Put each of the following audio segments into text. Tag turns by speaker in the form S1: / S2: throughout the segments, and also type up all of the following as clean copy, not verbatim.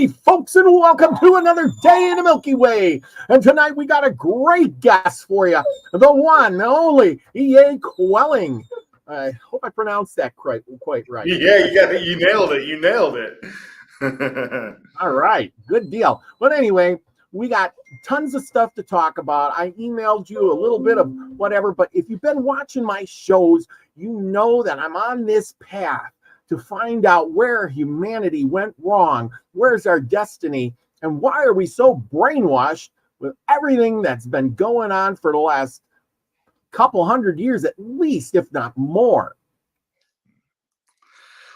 S1: Howdy, folks, and welcome to another day in the Milky Way. And tonight we got a great guest for you, the one, the only, Koetting. I hope I pronounced that quite right.
S2: Yeah, you nailed it. You nailed it.
S1: All right, good deal. But anyway, we got tons of stuff to talk about. I emailed you a little bit of whatever, but if you've been watching my shows, you know that I'm on this path to find out where humanity went wrong, where's our destiny, and why are we so brainwashed with everything that's been going on for the last couple hundred years at least, if not more.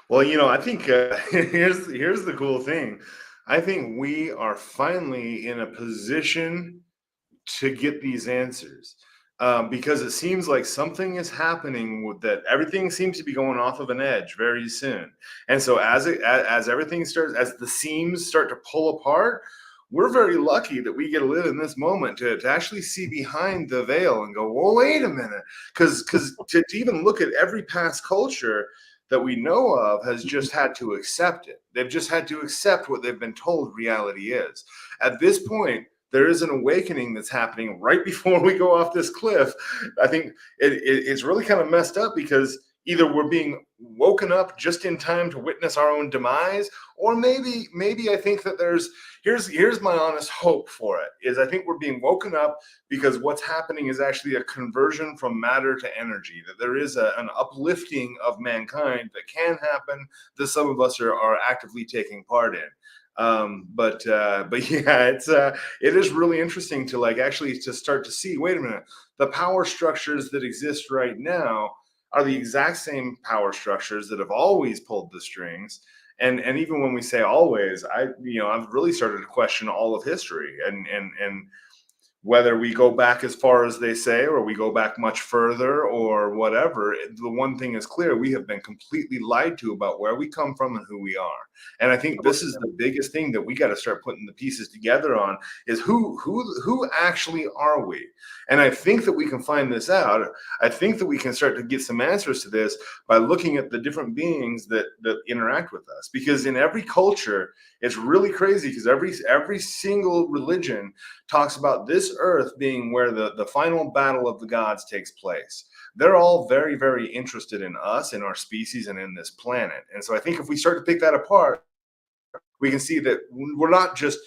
S2: Well, I think here's the cool thing. I think we are finally in a position to get these answers. Because it seems like something is happening with that. Everything seems to be going off of an edge very soon. And so as everything starts, as the seams start to pull apart, we're very lucky that we get to live in this moment to actually see behind the veil and go, well, wait a minute. Because to even look at every past culture that we know of has just had to accept it. They've just had to accept what they've been told reality is. At this point, there is an awakening that's happening right before we go off this cliff. I think it's really kind of messed up because either we're being woken up just in time to witness our own demise, or maybe I think that here's my honest hope for it, is I think we're being woken up because what's happening is actually a conversion from matter to energy, that there is an uplifting of mankind that can happen, that some of us are actively taking part in. But yeah, it is really interesting to actually to start to see, wait a minute, the power structures that exist right now are the exact same power structures that have always pulled the strings. And even when we say always, I've really started to question all of history and whether we go back as far as they say, or we go back much further or whatever, the one thing is clear: we have been completely lied to about where we come from and who we are. And I think this is the biggest thing that we got to start putting the pieces together on, is who actually are we? And I think that we can find this out. I think that we can start to get some answers to this by looking at the different beings that interact with us. Because in every culture, it's really crazy, because every single religion talks about this earth being where the final battle of the gods takes place. They're all very, very interested in us, in our species, and in this planet. And so I think if we start to pick that apart, we can see that we're not just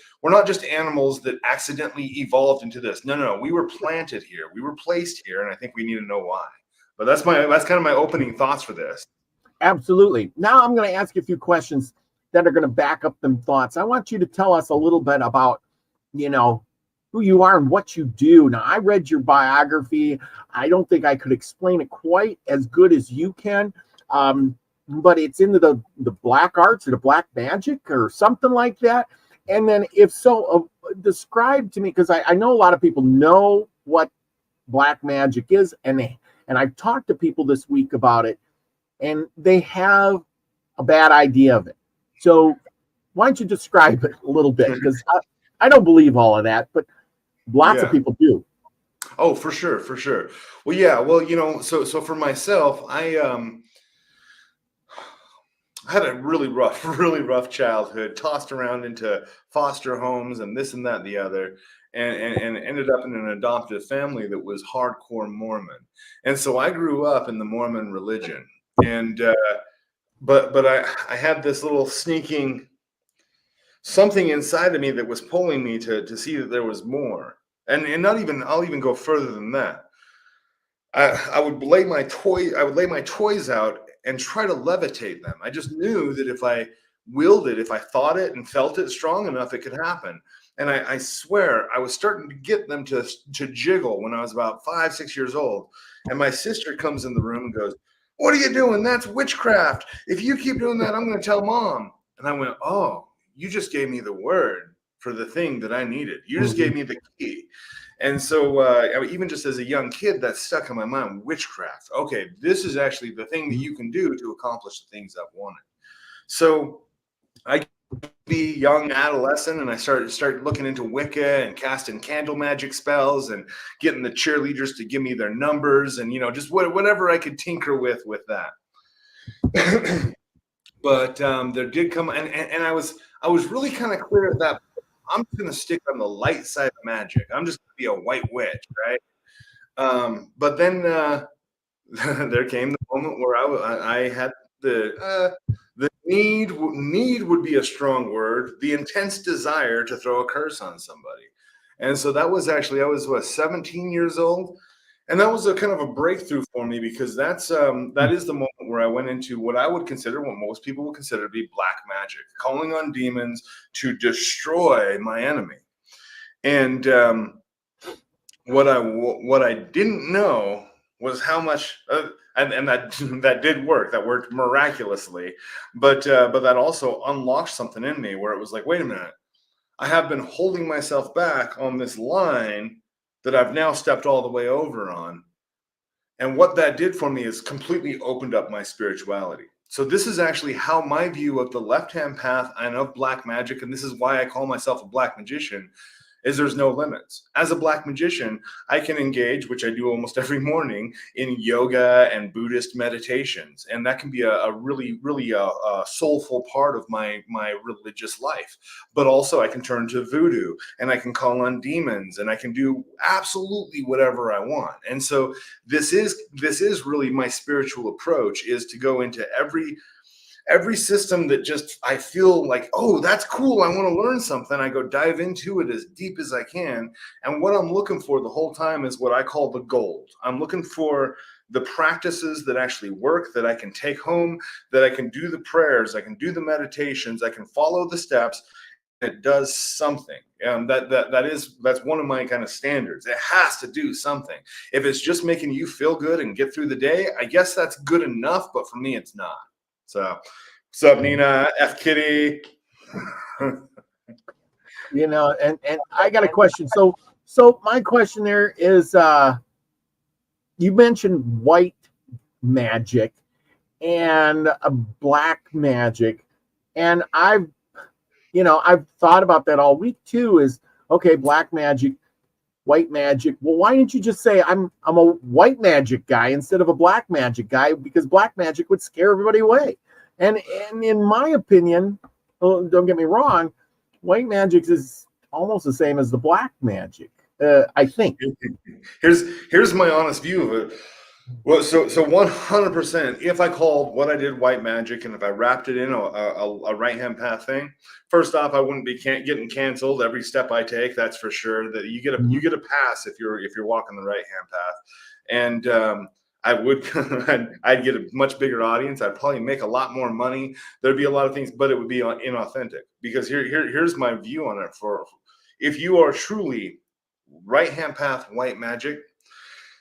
S2: animals that accidentally evolved into this. No, we were planted here. We were placed here, and I think we need to know why. But that's kind of my opening thoughts for this.
S1: Absolutely. Now I'm going to ask you a few questions that are going to back up them thoughts. I want you to tell us a little bit about, who you are and what you do. Now, I read your biography. I don't think I could explain it quite as good as you can, but it's into the black arts or the Black Magick or something like that. And then if so, describe to me, because I know a lot of people know what Black Magick is, and I've talked to people this week about it, and they have a bad idea of it. So why don't you describe it a little bit? Because I don't believe all of that, but lots of people do.
S2: Oh, for sure. Well, yeah. Well, so for myself, I had a really rough childhood, tossed around into foster homes and this and that and the other, and ended up in an adoptive family that was hardcore Mormon. And so I grew up in the Mormon religion, and but I had this little sneaking something inside of me that was pulling me to see that there was more. And I'll even go further than that. I would lay my toys out and try to levitate them. I just knew that if I willed it, if I thought it and felt it strong enough, it could happen. And I swear I was starting to get them to jiggle when I was about 5-6 years old. And my sister comes in the room and goes, "What are you doing? That's witchcraft. If you keep doing that, I'm going to tell Mom." And I went, "Oh, you just gave me the word for the thing that I needed. You just gave me the key." And so even just as a young kid, that stuck in my mind: witchcraft. Okay, this is actually the thing that you can do to accomplish the things I've wanted. So I be young adolescent, and I started looking into Wicca and casting candle magic spells and getting the cheerleaders to give me their numbers, and just whatever I could tinker with that. But there did come, and I I was really kind of clear at that point. I'm just going to stick on the light side of magic. I'm just going to be a white witch, right? But then there came the moment where I had the need would be a strong word, the intense desire to throw a curse on somebody. And so that was actually, I was 17 years old. And that was a kind of a breakthrough for me, because that is the moment where I went into what I would consider, what most people would consider to be black magic, calling on demons to destroy my enemy. And what I didn't know was how much, and that did work. That worked miraculously, but that also unlocked something in me where it was like, wait a minute, I have been holding myself back on this line that I've now stepped all the way over on. And what that did for me is completely opened up my spirituality. So this is actually how my view of the left-hand path and of black magic, and this is why I call myself a black magician, is there's no limits. As a black magician, I can engage, which I do almost every morning, in yoga and Buddhist meditations. And that can be a really, really soulful part of my religious life. But also I can turn to voodoo, and I can call on demons, and I can do absolutely whatever I want. And so this is really my spiritual approach, is to go into every system that just I feel like, oh, that's cool, I want to learn something. I go dive into it as deep as I can. And what I'm looking for the whole time is what I call the gold. I'm looking for the practices that actually work, that I can take home, that I can do the prayers, I can do the meditations, I can follow the steps. It does something. That's one of my kind of standards. It has to do something. If it's just making you feel good and get through the day, I guess that's good enough, but for me it's not. So, what's up, Nina? F Kitty.
S1: And I got a question. So my question there is, you mentioned white magic and a black magic, and I've thought about that all week too. Is okay, black magic, white magic. Well, why didn't you just say I'm a white magic guy instead of a black magic guy? Because black magic would scare everybody away. And in my opinion, don't get me wrong, white magic is almost the same as the black magic. I think.
S2: Here's my honest view of it. Well, so 100%. If I called what I did white magic, and if I wrapped it in a right hand path thing, first off, I wouldn't be getting canceled every step I take. That's for sure. That you get a pass if you're walking the right hand path, and I would I'd get a much bigger audience. I'd probably make a lot more money. There'd be a lot of things, but it would be inauthentic. Because here's my view on it. For if you are truly right hand path white magic,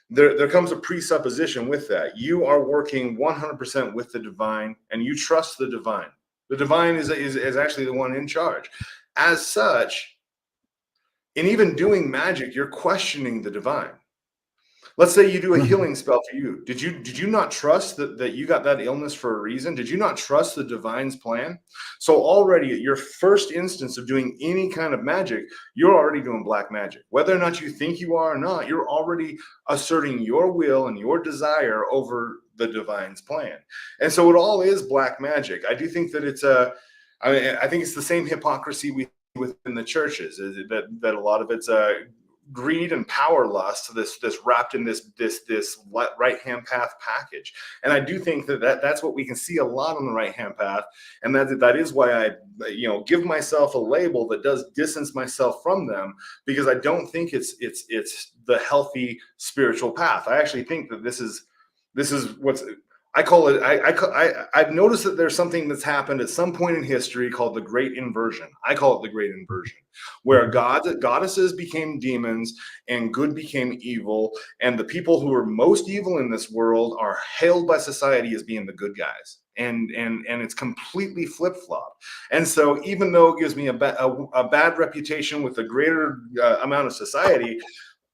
S2: there comes a presupposition with that. You are working 100% with the divine, and you trust the divine. The divine is actually the one in charge. As such, in even doing magic, you're questioning the divine. Let's say you do a healing spell for you. Did you not trust that you got that illness for a reason? Did you not trust the divine's plan? So already at your first instance of doing any kind of magic, you're already doing black magic. Whether or not you think you are or not, you're already asserting your will and your desire over the divine's plan. And so it all is black magic. I do think that I think it's the same hypocrisy we see within the churches, is that a lot of it's greed and power lust, this wrapped in this right hand path package. And I do think that's what we can see a lot on the right hand path, and that is why I give myself a label that does distance myself from them, because I don't think it's the healthy spiritual path. I actually think that this is what's I call it. I've noticed that there's something that's happened at some point in history called the Great Inversion. I call it the Great Inversion, where goddesses became demons and good became evil, and the people who are most evil in this world are hailed by society as being the good guys. And it's completely flip-flopped. And so even though it gives me a bad reputation with a greater amount of society,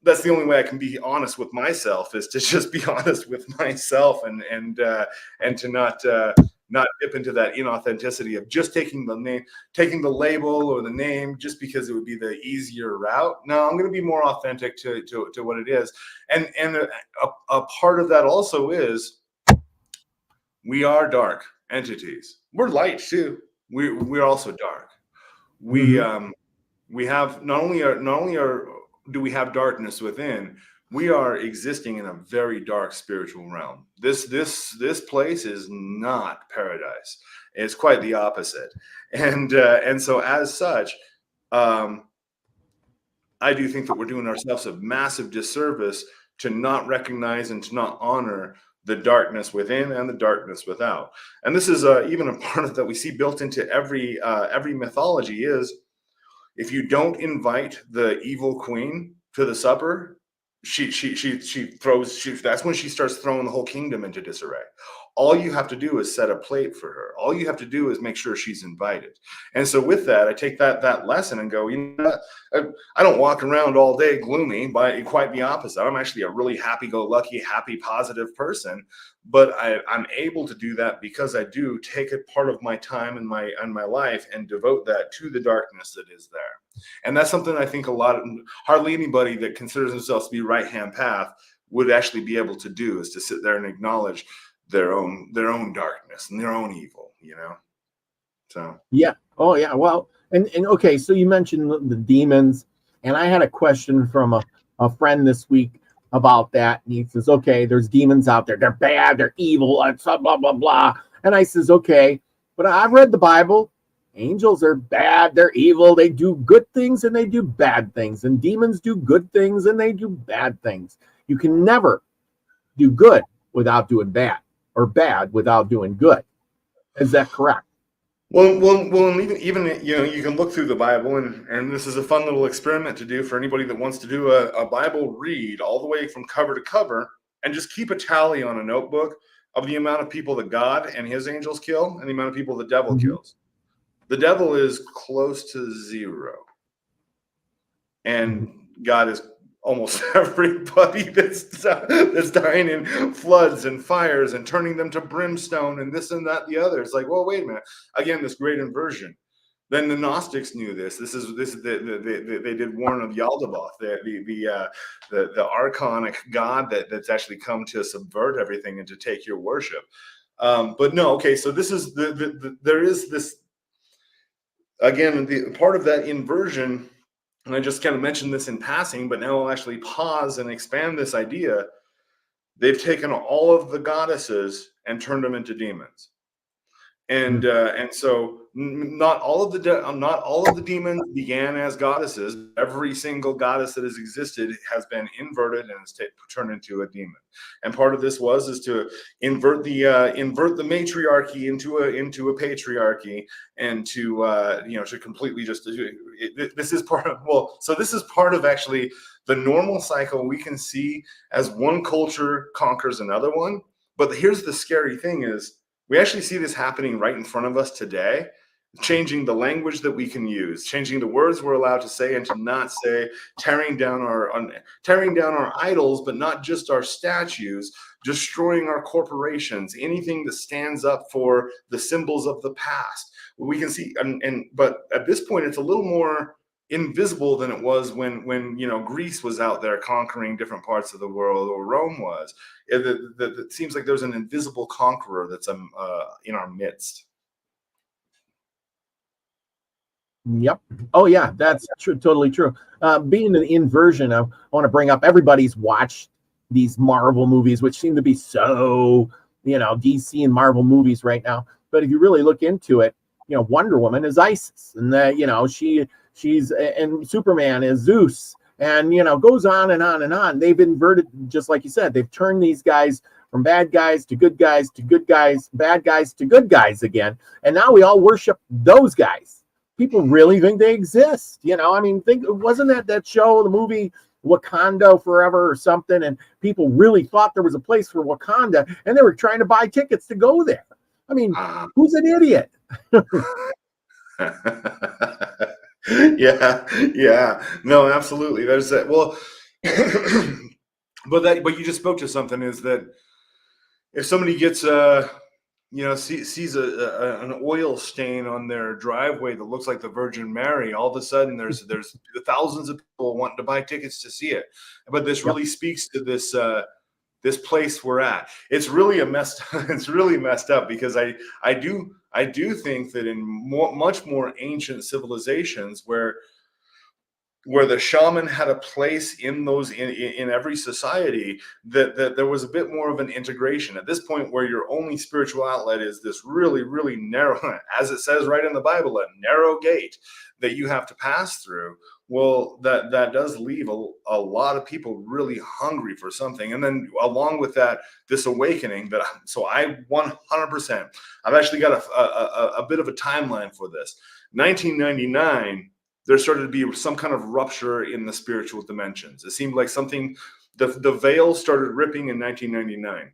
S2: that's the only way I can be honest with myself, is to just be honest with myself, and to not dip into that inauthenticity of just taking the label or the name just because it would be the easier route. No, I'm going to be more authentic to what it is. And a part of that also is we are dark entities. We're light too. We're also dark. we have not only do we have darkness within, we are existing in a very dark spiritual realm. This place is not paradise. It's quite the opposite. And so as such, I do think that we're doing ourselves a massive disservice to not recognize and to not honor the darkness within and the darkness without. And this is even a part of that we see built into every mythology is, if you don't invite the evil queen to the supper, that's when she starts throwing the whole kingdom into disarray. All you have to do is set a plate for her. All you have to do is make sure she's invited. And so with that, I take that lesson and go, you know what? I don't walk around all day gloomy, but quite the opposite. I'm actually a really happy-go-lucky, happy, positive person. But I'm able to do that because I do take a part of my time in my life and devote that to the darkness that is there. And that's something I think hardly anybody that considers themselves to be right-hand path would actually be able to do, is to sit there and acknowledge their own darkness and their own evil, you know? So.
S1: Yeah. Oh yeah. Well, and okay. So you mentioned the demons, and I had a question from a friend this week about that. And he says, okay, there's demons out there. They're bad. They're evil. And blah, blah, blah. And I says, okay, but I've read the Bible. Angels are bad. They're evil. They do good things and they do bad things. And demons do good things and they do bad things. You can never do good without doing bad, or bad without doing good. Is that correct?
S2: Well, even you know, you can look through the Bible, and this is a fun little experiment to do for anybody that wants to do a Bible read all the way from cover to cover, and just keep a tally on a notebook of the amount of people that God and his angels kill and the amount of people the devil kills. The devil is close to 0, and God is almost everybody that's dying in floods and fires and turning them to brimstone and this and that, the other. It's like, well, wait a minute. Again, this great inversion. Then the Gnostics knew this. They did warn of Yaldabaoth, the archonic god that's actually come to subvert everything and to take your worship. But no, okay. So this is there is this, again, the part of that inversion. And I just kind of mentioned this in passing, but now I'll actually pause and expand this idea. They've taken all of the goddesses and turned them into demons. And so not all of the demons began as goddesses. Every single goddess that has existed has been inverted and has turned into a demon. And part of this is to invert the matriarchy into a patriarchy, and to completely just this is part of actually the normal cycle we can see as one culture conquers another one. But here's the scary thing is, we actually see this happening right in front of us today, changing the language that we can use, changing the words we're allowed to say and to not say, tearing down our idols, but not just our statues, destroying our corporations, anything that stands up for the symbols of the past. We can see, but at this point, it's a little more invisible than it was when Greece was out there conquering different parts of the world, or Rome was. It seems like there's an invisible conqueror that's in our midst.
S1: Yep. Oh yeah, that's true. Totally true. Being an inversion, I want to bring up, everybody's watched these Marvel movies, which seem to be so, DC and Marvel movies right now. But if you really look into it, Wonder Woman is Isis, and she's and Superman is Zeus, and goes on and on and on. They've inverted, just like you said, they've turned these guys from bad guys to good guys to good guys, bad guys to good guys again, and now we all worship those guys. People really think they exist. Wasn't that show, the movie Wakanda Forever or something, and people really thought there was a place for Wakanda, and they were trying to buy tickets to go there. I mean, who's an idiot?
S2: Yeah, no, absolutely. There's that. Well, but you just spoke to something, is that if somebody gets sees an oil stain on their driveway that looks like the Virgin Mary, all of a sudden there's thousands of people wanting to buy tickets to see it. But this really speaks to this place we're at. It's really messed up, because I I do think that in much more ancient civilizations where the shaman had a place in those in every society, that there was a bit more of an integration. At this point, where your only spiritual outlet is this really, really narrow, as it says right in the Bible, a narrow gate that you have to pass through. Well, that does leave a lot of people really hungry for something. And then along with that, this awakening so I 100%, I've actually got a bit of a timeline for this. 1999, there started to be some kind of rupture in the spiritual dimensions. It seemed like something, the veil started ripping in 1999.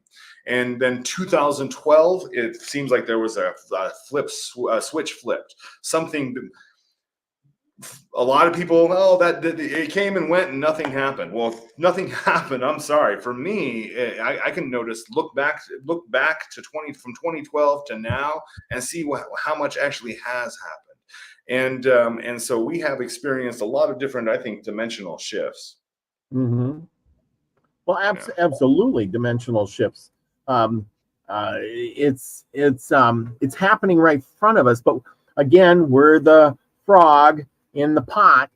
S2: And then 2012, it seems like there was a switch flipped. Something, a lot of people, that it came and went and nothing happened. Well, if nothing happened, I'm sorry. For me, I can look back to from 2012 to now and see how much actually has happened. And so we have experienced a lot of different, I think, dimensional shifts.
S1: Mm-hmm. Well, absolutely, dimensional shifts. It's happening right in front of us. But again, we're the frog in the pot,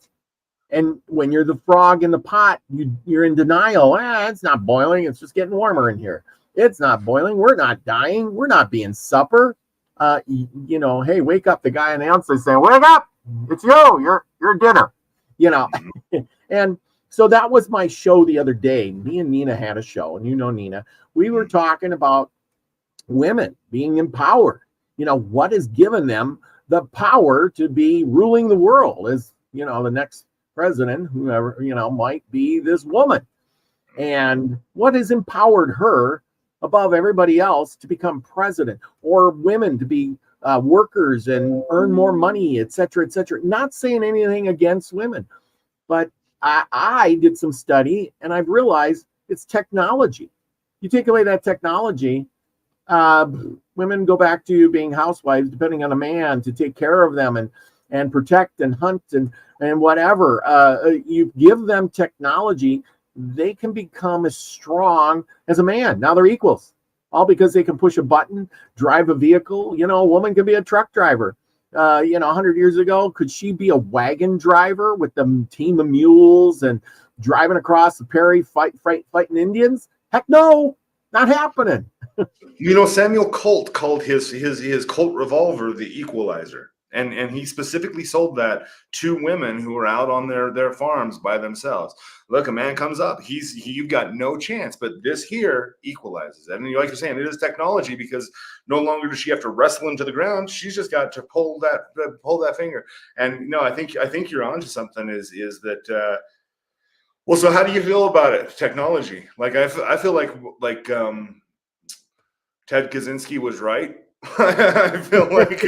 S1: and when you're the frog in the pot, you're in denial. It's not boiling. It's just getting warmer in here. It's not boiling. We're not dying. We're not being supper. Hey, wake up! The guy announces saying, "Wake up! It's you. You're dinner." And so that was my show the other day. Me and Nina had a show, and Nina, we were talking about women being empowered. What has given them the power to be ruling the world? As the next president, whoever might be this woman, and what has empowered her above everybody else to become president, or women to be workers and earn more money, et cetera, et cetera. Not saying anything against women, but I did some study and I've realized it's technology. You take away that technology, women go back to being housewives, depending on a man to take care of them and protect and hunt and whatever. You give them technology, they can become as strong as a man. Now they're equals, all because they can push a button, drive a vehicle. A woman can be a truck driver. 100 years ago, could she be a wagon driver with the team of mules and driving across the prairie fighting Indians? Heck no, not happening.
S2: Samuel Colt called his Colt revolver the Equalizer. And he specifically sold that to women who were out on their farms by themselves. Look, a man comes up, you've got no chance, but this here equalizes it. And like you're saying, it is technology, because no longer does she have to wrestle him to the ground. She's just got to pull that finger. And I think you're onto something. Is that well? So how do you feel about it? Technology, like I feel like Ted Kaczynski was right. I feel like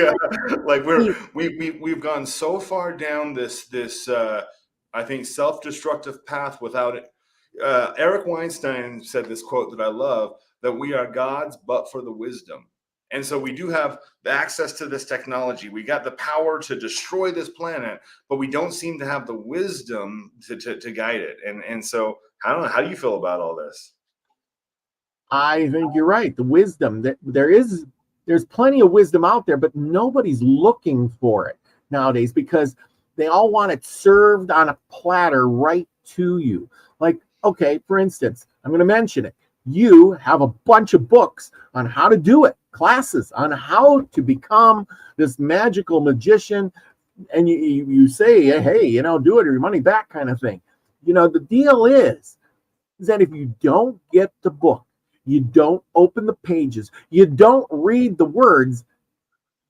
S2: we've gone so far down this I think self-destructive path without it. Eric Weinstein said this quote that I love, that we are gods but for the wisdom. And so we do have the access to this technology. We got the power to destroy this planet, but we don't seem to have the wisdom to guide it. And so I don't know, how do you feel about all this?
S1: I think you're right. The wisdom that there's plenty of wisdom out there, but nobody's looking for it nowadays because they all want it served on a platter right to you. Like, okay, for instance, I'm going to mention it. You have a bunch of books on how to do it, classes on how to become this magical magician. And you say, hey, do it or your money back kind of thing. The deal is that if you don't get the book, you don't open the pages, you don't read the words,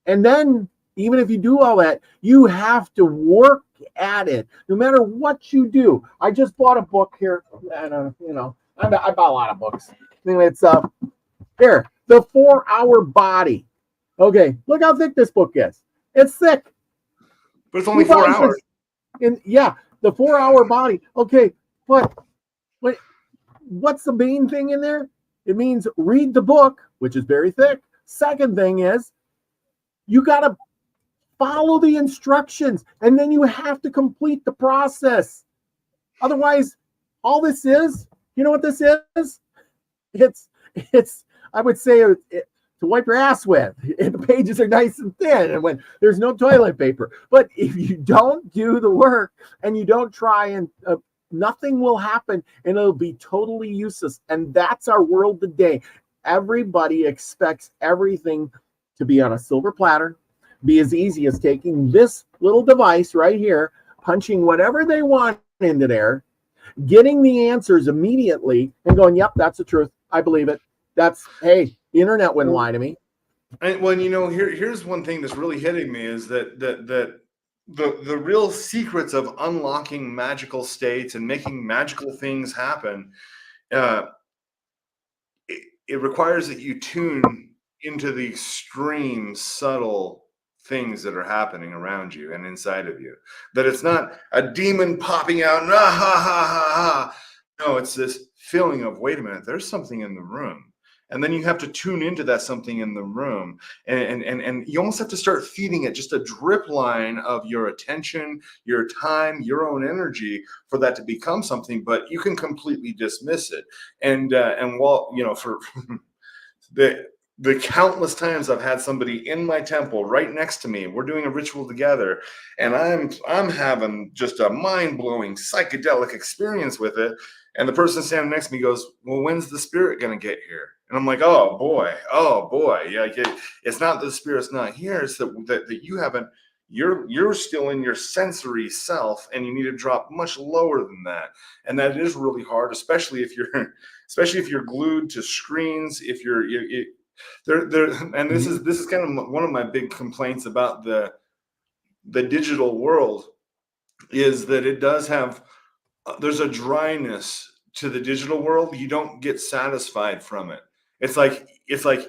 S1: and then even if you do all that, you have to work at it no matter what you do. I just bought a book here. I bought a lot of books. It's here, The 4-Hour Body. Okay, look how thick this book is. It's thick,
S2: but it's only 4 hours.
S1: And yeah, The 4-Hour Body. Okay, but what's the main thing in there? It means read the book, which is very thick. Second thing is you got to follow the instructions, and then you have to complete the process. Otherwise, all this is, what this is? It's I would say to to wipe your ass with. And the pages are nice and thin, and when there's no toilet paper. But if you don't do the work and you don't try, and nothing will happen, and it'll be totally useless. And that's our world today. Everybody expects everything to be on a silver platter, be as easy as taking this little device right here, punching whatever they want into there, getting the answers immediately, and going, yep, that's the truth. I believe it. That's, hey, the internet wouldn't lie to me.
S2: And well, here's one thing that's really hitting me is that the real secrets of unlocking magical states and making magical things happen, it requires that you tune into the extreme subtle things that are happening around you and inside of you. That it's not a demon popping out, and, ha ha ha ha. No, it's this feeling of, wait a minute, there's something in the room. And then you have to tune into that something in the room. And you almost have to start feeding it just a drip line of your attention, your time, your own energy for that to become something, but you can completely dismiss it. And while, for the countless times I've had somebody in my temple right next to me, we're doing a ritual together, and I'm having just a mind-blowing psychedelic experience with it. And the person standing next to me goes, well, when's the spirit going to get here? And I'm like, oh boy. Yeah, it's not that the spirit's not here. It's that you haven't, you're still in your sensory self, and you need to drop much lower than that. And that is really hard, especially if you're glued to screens, if you're and this is kind of one of my big complaints about the digital world, is that it does have, there's a dryness to the digital world. You don't get satisfied from it. It's like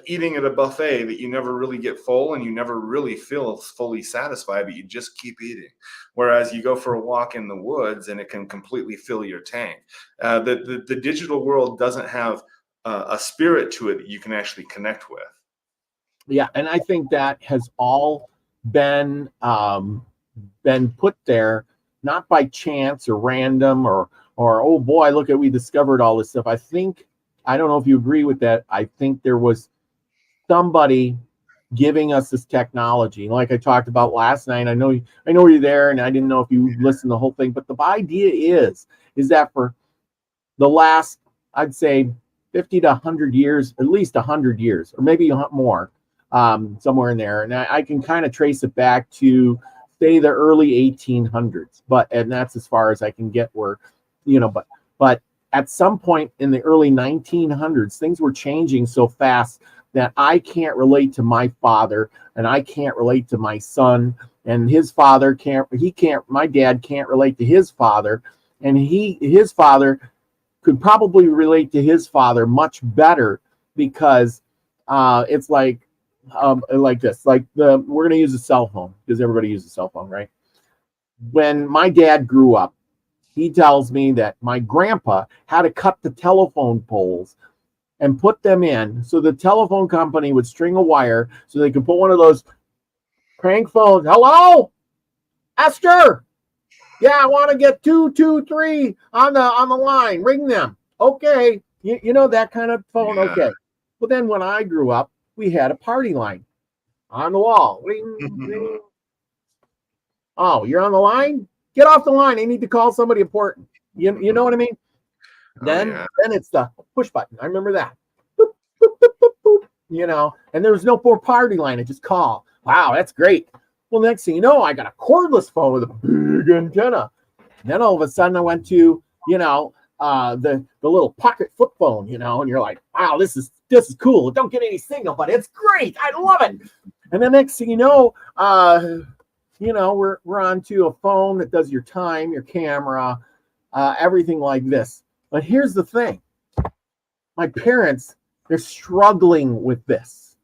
S2: eating at a buffet that you never really get full, and you never really feel fully satisfied, but you just keep eating. Whereas you go for a walk in the woods and it can completely fill your tank. The digital world doesn't have a spirit to it that you can actually connect with.
S1: Yeah, and I think that has all been put there not by chance or random or oh boy, look at, we discovered all this stuff. I don't know if you agree with that. I think there was somebody giving us this technology. Like I talked about last night, I know you're there, and I didn't know if you listened to the whole thing, but the idea is that for the last, I'd say 50 to 100 years, at least 100 years, or maybe more, somewhere in there. And I can kind of trace it back to, say, the early 1800s, and that's as far as I can get, where, but at some point in the early 1900s, things were changing so fast that I can't relate to my father, and I can't relate to my son, and his father my dad can't relate to his father, and his father could probably relate to his father much better, because it's like this, we're going to use a cell phone, because everybody uses a cell phone, right? When my dad grew up, he tells me that my grandpa had to cut the telephone poles and put them in, so the telephone company would string a wire so they could put one of those crank phones. Hello, Esther. Yeah, I want to get 223 on the line. Ring them. Okay, you know that kind of phone. Yeah. Okay. Well, then when I grew up, we had a party line on the wall. Ring, ring. Oh, you're on the line? Get off the line. I need to call somebody important. You know what I mean? Then it's the push button. I remember that. Boop, boop, boop, boop, boop, and there was no more party line. I just call. Wow, that's great. Well, next thing you know, I got a cordless phone with a big antenna. And then all of a sudden I went to, the little pocket flip phone, and you're like, wow, this is cool. It don't get any signal, but it's great. I love it. And the next thing we're onto a phone that does your time, your camera, everything like this. But here's the thing. My parents, they're struggling with this.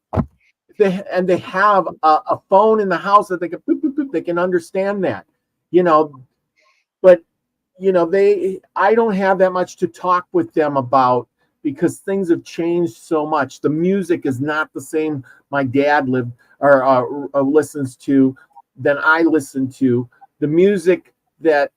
S1: They have a phone in the house that they can boop, boop, boop, they can understand that, but I don't have that much to talk with them about, because things have changed so much. The music is not the same my dad lived or listens to than I listen to. The music that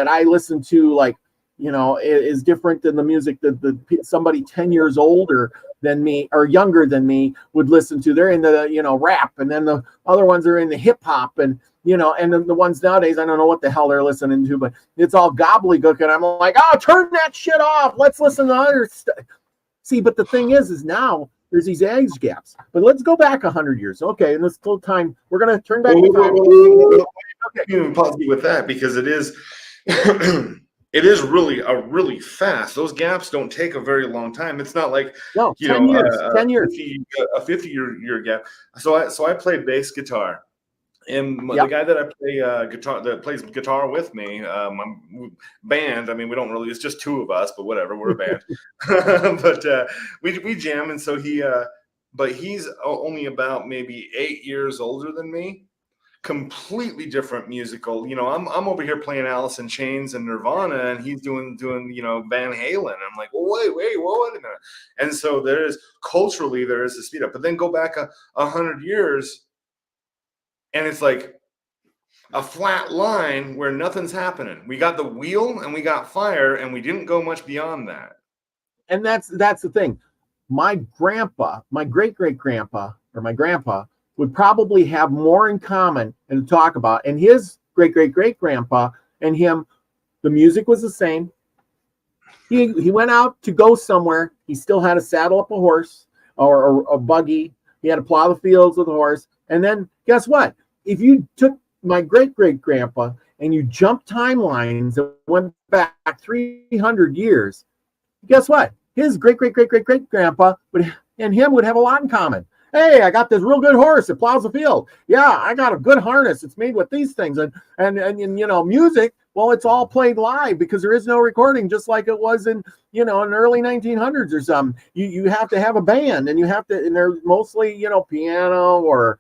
S1: I listen to, like, is different than the music that somebody 10 years older than me or younger than me would listen to. They're into the, rap, and then the other ones are into hip hop, and and then the ones nowadays, I don't know what the hell they're listening to, but it's all gobbledygook, and I'm like, oh, turn that shit off. Let's listen to other stuff. See, but the thing is now there's these age gaps. But let's go back 100 years. Okay, in this little time, we're going to turn back the time.
S2: Okay. Pause me with that, because it is it is really fast. Those gaps don't take a very long time. It's not like
S1: 10 years, 10 years,
S2: a 50-year gap. So I play bass guitar. And the guy that I play guitar, that plays guitar with me, my band. I mean, we don't really. It's just two of us, but whatever. We're a band. But we jam, and so but he's only about maybe 8 years older than me. Completely different musical. I'm over here playing Alice in Chains and Nirvana, and he's doing Van Halen. I'm like, well, wait a minute. And so there is a speed up. But then go back 100 years. And it's like a flat line where nothing's happening. We got the wheel and we got fire, and we didn't go much beyond that.
S1: And that's the thing. My grandpa, my great-great-grandpa, or my grandpa would probably have more in common and to talk about. And his great-great-great-grandpa and him, the music was the same. He went out to go somewhere. He still had to saddle up a horse or a buggy. He had to plow the fields with a horse. And then guess what? If you took my great-great-grandpa and you jumped timelines and went back 300 years, guess what? His great-great-great-great-great-grandpa and him would have a lot in common. Hey, I got this real good horse. It plows the field. Yeah, I got a good harness. It's made with these things. And music, well, it's all played live because there is no recording, just like it was in the early 1900s or something. You have to have a band, and and they're mostly, piano or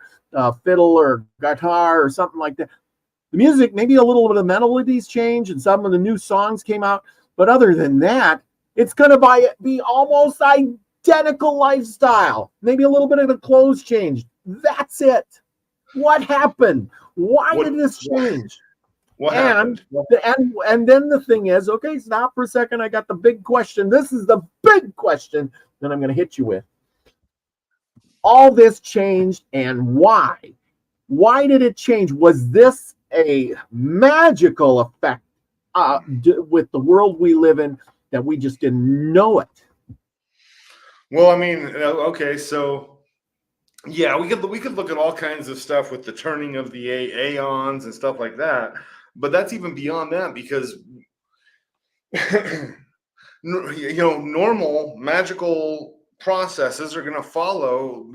S1: fiddle or guitar or something like that. The music, maybe a little bit of melodies change and some of the new songs came out. But other than that, it's going to be almost identical lifestyle. Maybe a little bit of the clothes changed. That's it. What happened? Why did this change?
S2: What happened?
S1: And then the thing is, okay, stop for a second. I got the big question. This is the big question that I'm going to hit you with. All this changed, and why? Why did it change? Was this a magical effect with the world we live in that we just didn't know it?
S2: Well, I mean, okay, so yeah, we could look at all kinds of stuff with the turning of the aeons and stuff like that, but that's even beyond that, because normal magical processes are going to follow.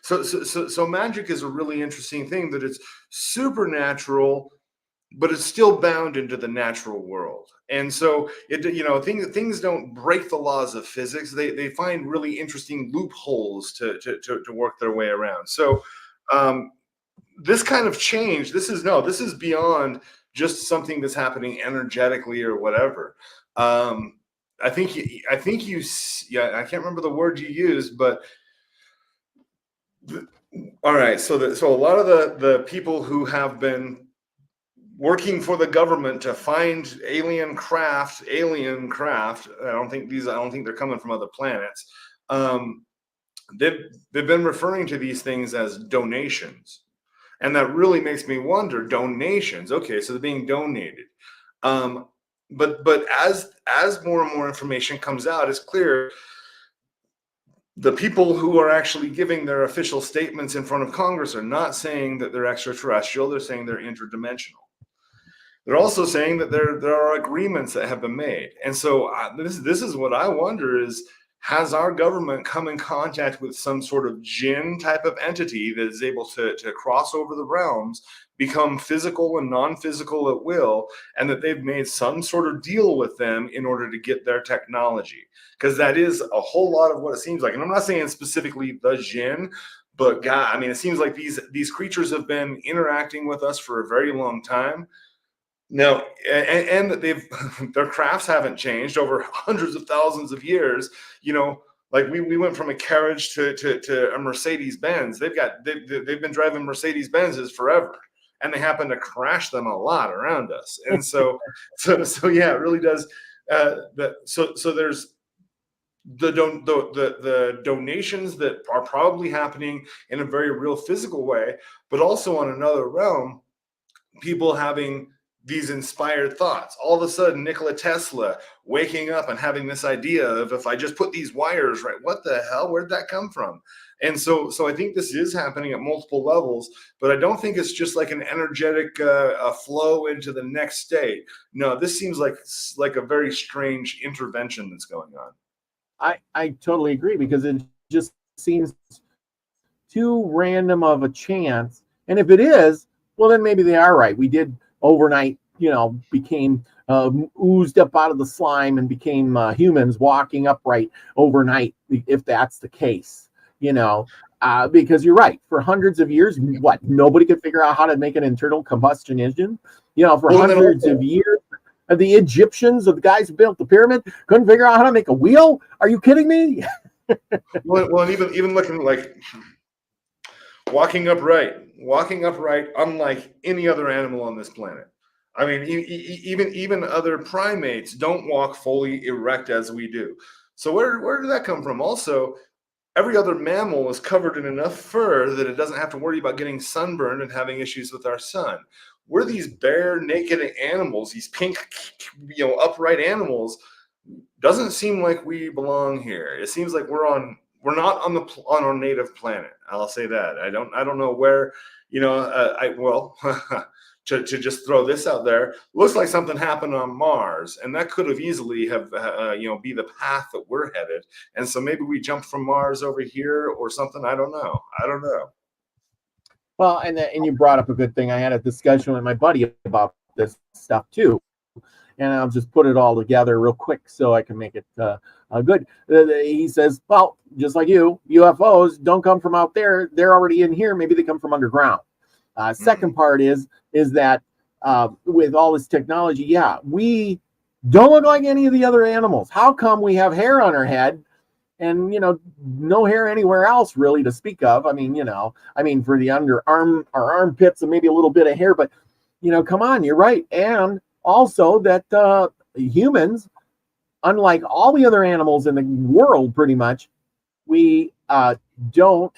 S2: So magic is a really interesting thing, that it's supernatural, but it's still bound into the natural world. And so things don't break the laws of physics. They find really interesting loopholes to work their way around. So this kind of change, this is beyond just something that's happening energetically or whatever. I think I can't remember the word you used, but all right. So a lot of the people who have been working for the government to find alien craft. I don't think they're coming from other planets. They've been referring to these things as donations, and that really makes me wonder. Donations, okay, so they're being donated. But as more and more information comes out, it's clear the people who are actually giving their official statements in front of Congress are not saying that they're extraterrestrial. They're saying they're interdimensional. They're also saying that there are agreements that have been made. And so this is what I wonder is, has our government come in contact with some sort of jinn type of entity that is able to cross over the realms, become physical and non-physical at will, and that they've made some sort of deal with them in order to get their technology? Because that is a whole lot of what it seems like. And I'm not saying specifically the jinn, but God, I mean, it seems like these creatures have been interacting with us for a very long time. No, and that their crafts haven't changed over hundreds of thousands of years. Like we went from a carriage to a Mercedes Benz. They've been driving Mercedes Benzes forever, and they happen to crash them a lot around us. And so yeah, it really does So there's the donations that are probably happening in a very real physical way, but also on another realm, people having these inspired thoughts. All of a sudden, Nikola Tesla waking up and having this idea of, if I just put these wires right, what the hell? Where'd that come from? And so I think this is happening at multiple levels, but I don't think it's just like an energetic flow into the next state. No, this seems like a very strange intervention that's going on.
S1: I totally agree, because it just seems too random of a chance. And if it is, well, then maybe they are right. We did overnight, became oozed up out of the slime and became humans walking upright overnight, if that's the case, because you're right. For hundreds of years, nobody could figure out how to make an internal combustion engine, for hundreds of years. The Egyptians, or the guys who built the pyramid, couldn't figure out how to make a wheel. Are you kidding me?
S2: Well, even looking like walking upright, unlike any other animal on this planet. I mean, even other primates don't walk fully erect as we do. So where did that come from? Also, every other mammal is covered in enough fur that it doesn't have to worry about getting sunburned and having issues with our sun. We're these bare, naked animals, these pink, upright animals. Doesn't seem like we belong here. It seems like we're not on our native planet. I'll say that. I don't know where. To just throw this out there, looks like something happened on Mars, and that could have easily be the path that we're headed. And so maybe we jumped from Mars over here or something. I don't know.
S1: Well, and you brought up a good thing. I had a discussion with my buddy about this stuff too, and I'll just put it all together real quick so I can make it good. He says, well, just like UFOs don't come from out there. They're already in here. Maybe they come from underground. Second part is that with all this technology, we don't look like any of the other animals. How come we have hair on our head and, no hair anywhere else really to speak of? I mean, for the underarm, our armpits, and maybe a little bit of hair, but, come on, you're right. And also that humans, unlike all the other animals in the world, pretty much, we don't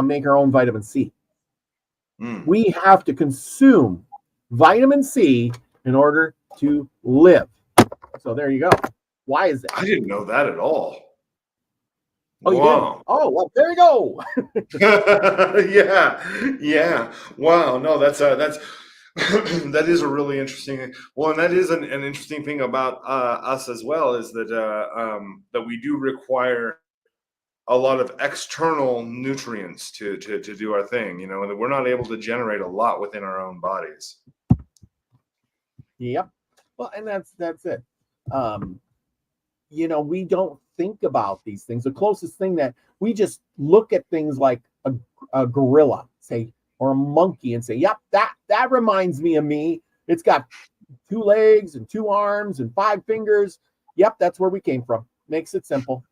S1: make our own vitamin C. We have to consume vitamin C in order to live. So there you go. Why is that?
S2: I didn't know that at all.
S1: Oh, you did? Oh, well, there you go.
S2: Yeah. Wow. No, that's that is a really interesting thing. Well, and that is an interesting thing about us as well, is that that we do require a lot of external nutrients to do our thing, that we're not able to generate a lot within our own bodies.
S1: Yep. Well, and that's it. We don't think about these things. The closest thing that we just look at things like a gorilla, say, or a monkey, and say, yep, that reminds me of me. It's got 2 legs and 2 arms and 5 fingers. Yep, that's where we came from. Makes it simple.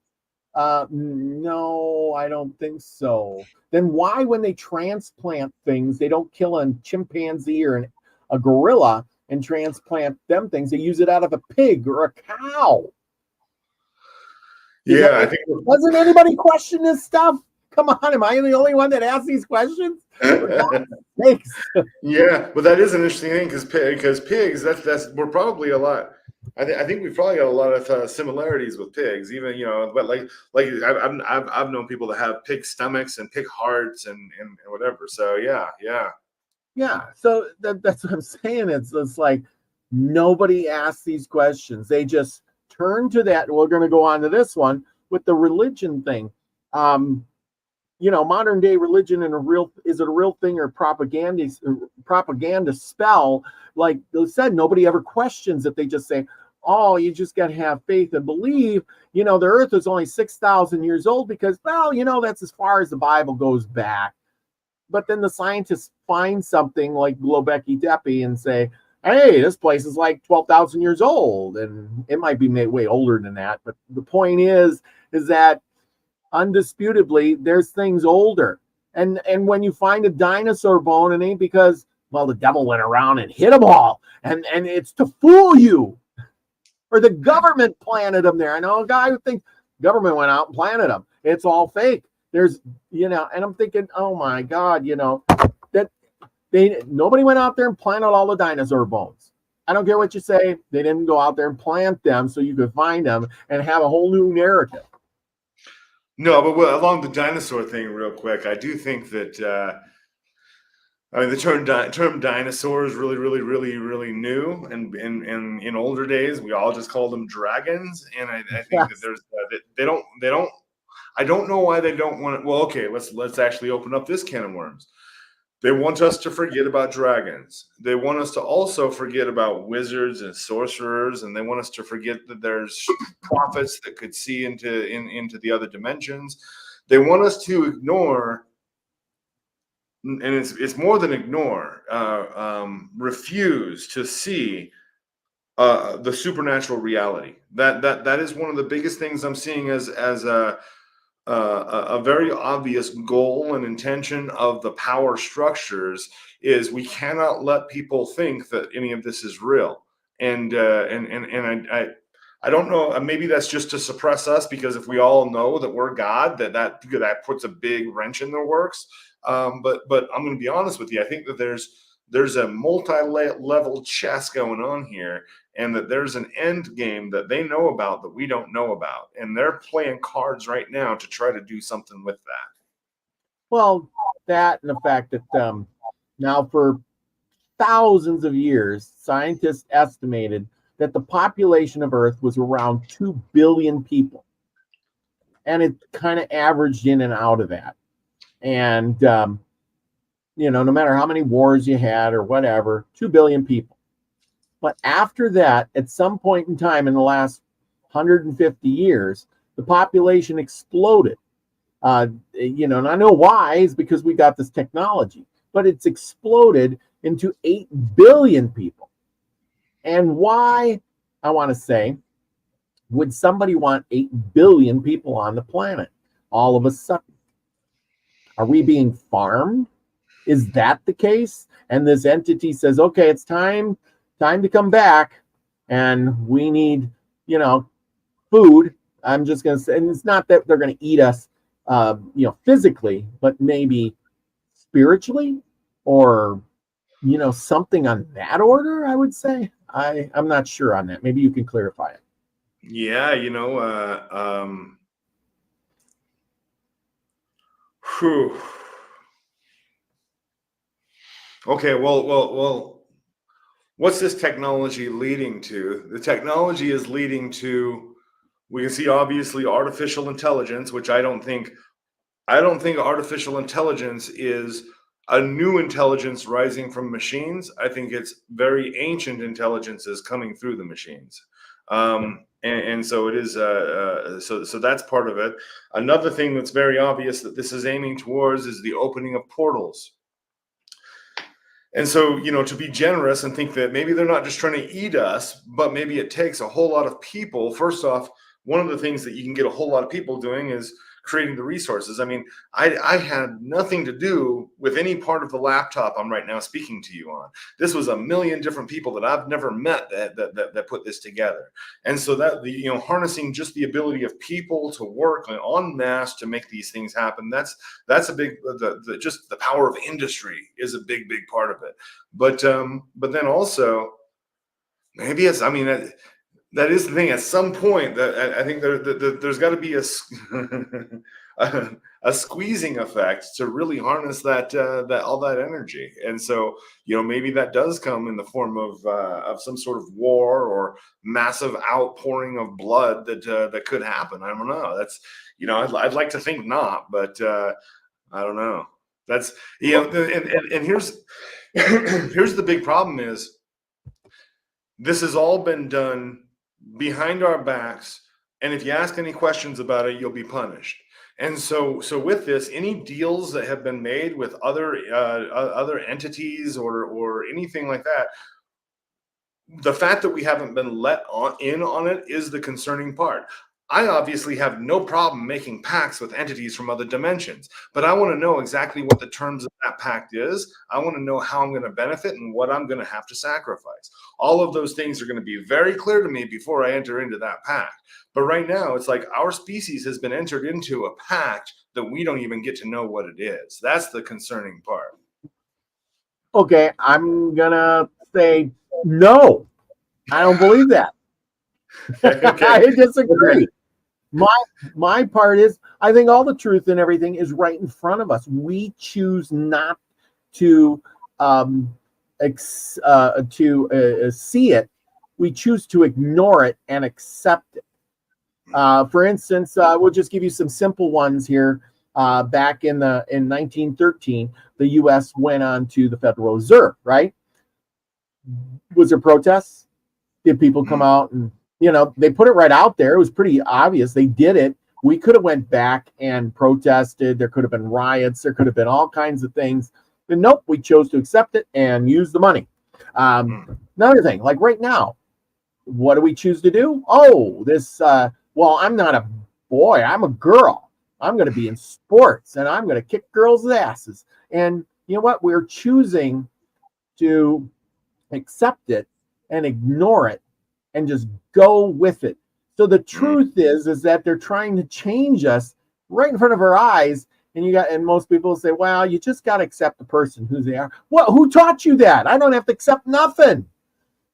S1: No, I don't think so. Then why, when they transplant things, they don't kill a chimpanzee or a gorilla and transplant them things? They use it out of a pig or a cow.
S2: I think.
S1: Doesn't anybody question this stuff? Come on, am I the only one that asks these questions? Thanks.
S2: Yeah, but that is an interesting thing, because pigs, that's we're probably a lot. I think we've probably got a lot of similarities with pigs, even, but like I've known people that have pig stomachs and pig hearts and whatever. So yeah.
S1: So that's what I'm saying. It's like nobody asks these questions. They just turn to that. We're going to go on to this one with the religion thing. Modern day religion is it a real thing or propaganda spell? Like they said, nobody ever questions it. They just say, oh, you just got to have faith and believe. The earth is only 6,000 years old because, that's as far as the Bible goes back. But then the scientists find something like Globeki Tepe and say, hey, this place is like 12,000 years old. And it might be way older than that. But the point is that undisputably there's things older. And when you find a dinosaur bone, it ain't because, well, the devil went around and hit them all. And it's to fool you. or the government planted them there. I know a guy who thinks government went out and planted them. It's all fake. There's, and I'm thinking, oh my God, that nobody went out there and planted all the dinosaur bones. I don't care what you say. They didn't go out there and plant them so you could find them and have a whole new narrative.
S2: No, but along the dinosaur thing, real quick, I do think that the term dinosaur is really, really, really, really new, and in older days we all just called them dragons, and I think that there's they don't. I don't know why they don't want it. Well, okay, let's actually open up this can of worms. They want us to forget about dragons. They want us to also forget about wizards and sorcerers, and they want us to forget that there's prophets that could see into the other dimensions. They want us to ignore, and it's more than ignore, refuse to see the supernatural reality. That is one of the biggest things I'm seeing as a very obvious goal and intention of the power structures is we cannot let people think that any of this is real. And I don't know, maybe that's just to suppress us, because if we all know that we're God, that puts a big wrench in their works. But I'm going to be honest with you. I think that there's a multi-level chess going on here, and that there's an end game that they know about that we don't know about. And they're playing cards right now to try to do something with that.
S1: Well, that and the fact that now for thousands of years, scientists estimated that the population of Earth was around 2 billion people. And it kind of averaged in and out of that. And, no matter how many wars you had or whatever, 2 billion people. But after that, at some point in time in the last 150 years, the population exploded. And I know why, is because we got this technology, but it's exploded into 8 billion people. And why, I want to say, would somebody want 8 billion people on the planet all of a sudden? Are we being farmed? Is that the case? And this entity says, okay, it's time to come back, and we need, food. I'm just going to say, and it's not that they're going to eat us, physically, but maybe spiritually, or, something on that order, I would say. I'm not sure on that. Maybe you can clarify it.
S2: Yeah, whew. Okay, well, what's this technology leading to? The technology is leading to, we can see obviously artificial intelligence, which I don't think artificial intelligence is a new intelligence rising from machines. I think it's very ancient intelligences coming through the machines. And so it is, so that's part of it. Another thing that's very obvious that this is aiming towards is the opening of portals. And so, to be generous and think that maybe they're not just trying to eat us, but maybe it takes a whole lot of people. First off, one of the things that you can get a whole lot of people doing is creating the resources. I mean, I had nothing to do with any part of the laptop I'm right now speaking to you on. This was a million different people that I've never met that put this together. And so that, harnessing just the ability of people to work en masse to make these things happen, that's a big, just the power of industry is a big part of it. But then also, maybe it's, that is the thing. At some point, that I think there's got to be a squeezing effect to really harness that all that energy. And so, maybe that does come in the form of some sort of war or massive outpouring of blood that could happen. I don't know. That's, I'd like to think not, but I don't know. That's, and here's the big problem is this has all been done behind our backs, and if you ask any questions about it, you'll be punished. And so with this, any deals that have been made with other entities or anything like that, the fact that we haven't been let in on it is the concerning part. I obviously have no problem making pacts with entities from other dimensions, but I want to know exactly what the terms of that pact is. I want to know how I'm going to benefit and what I'm going to have to sacrifice. All of those things are going to be very clear to me before I enter into that pact. But right now, it's like our species has been entered into a pact that we don't even get to know what it is. That's the concerning part.
S1: Okay, I'm gonna say no. I don't believe that.
S2: Okay.
S1: I disagree. My part is, I think all the truth and everything is right in front of us. We choose not to see it. We choose to ignore it and accept it. For instance, we'll just give you some simple ones here. Back in 1913, the U.S. went on to the Federal Reserve, right? Was there protests? Did people come out and, they put it right out there. It was pretty obvious. They did it. We could have went back and protested. There could have been riots. There could have been all kinds of things. But nope, we chose to accept it and use the money. Another thing, like right now, what do we choose to do? Oh, well, I'm not a boy. I'm a girl. I'm going to be in sports and I'm going to kick girls' asses. And you know what? We're choosing to accept it and ignore it and just go with it. So the truth is that they're trying to change us right in front of our eyes. And most people say, well, you just got to accept the person who they are. Well, who taught you that? I don't have to accept nothing.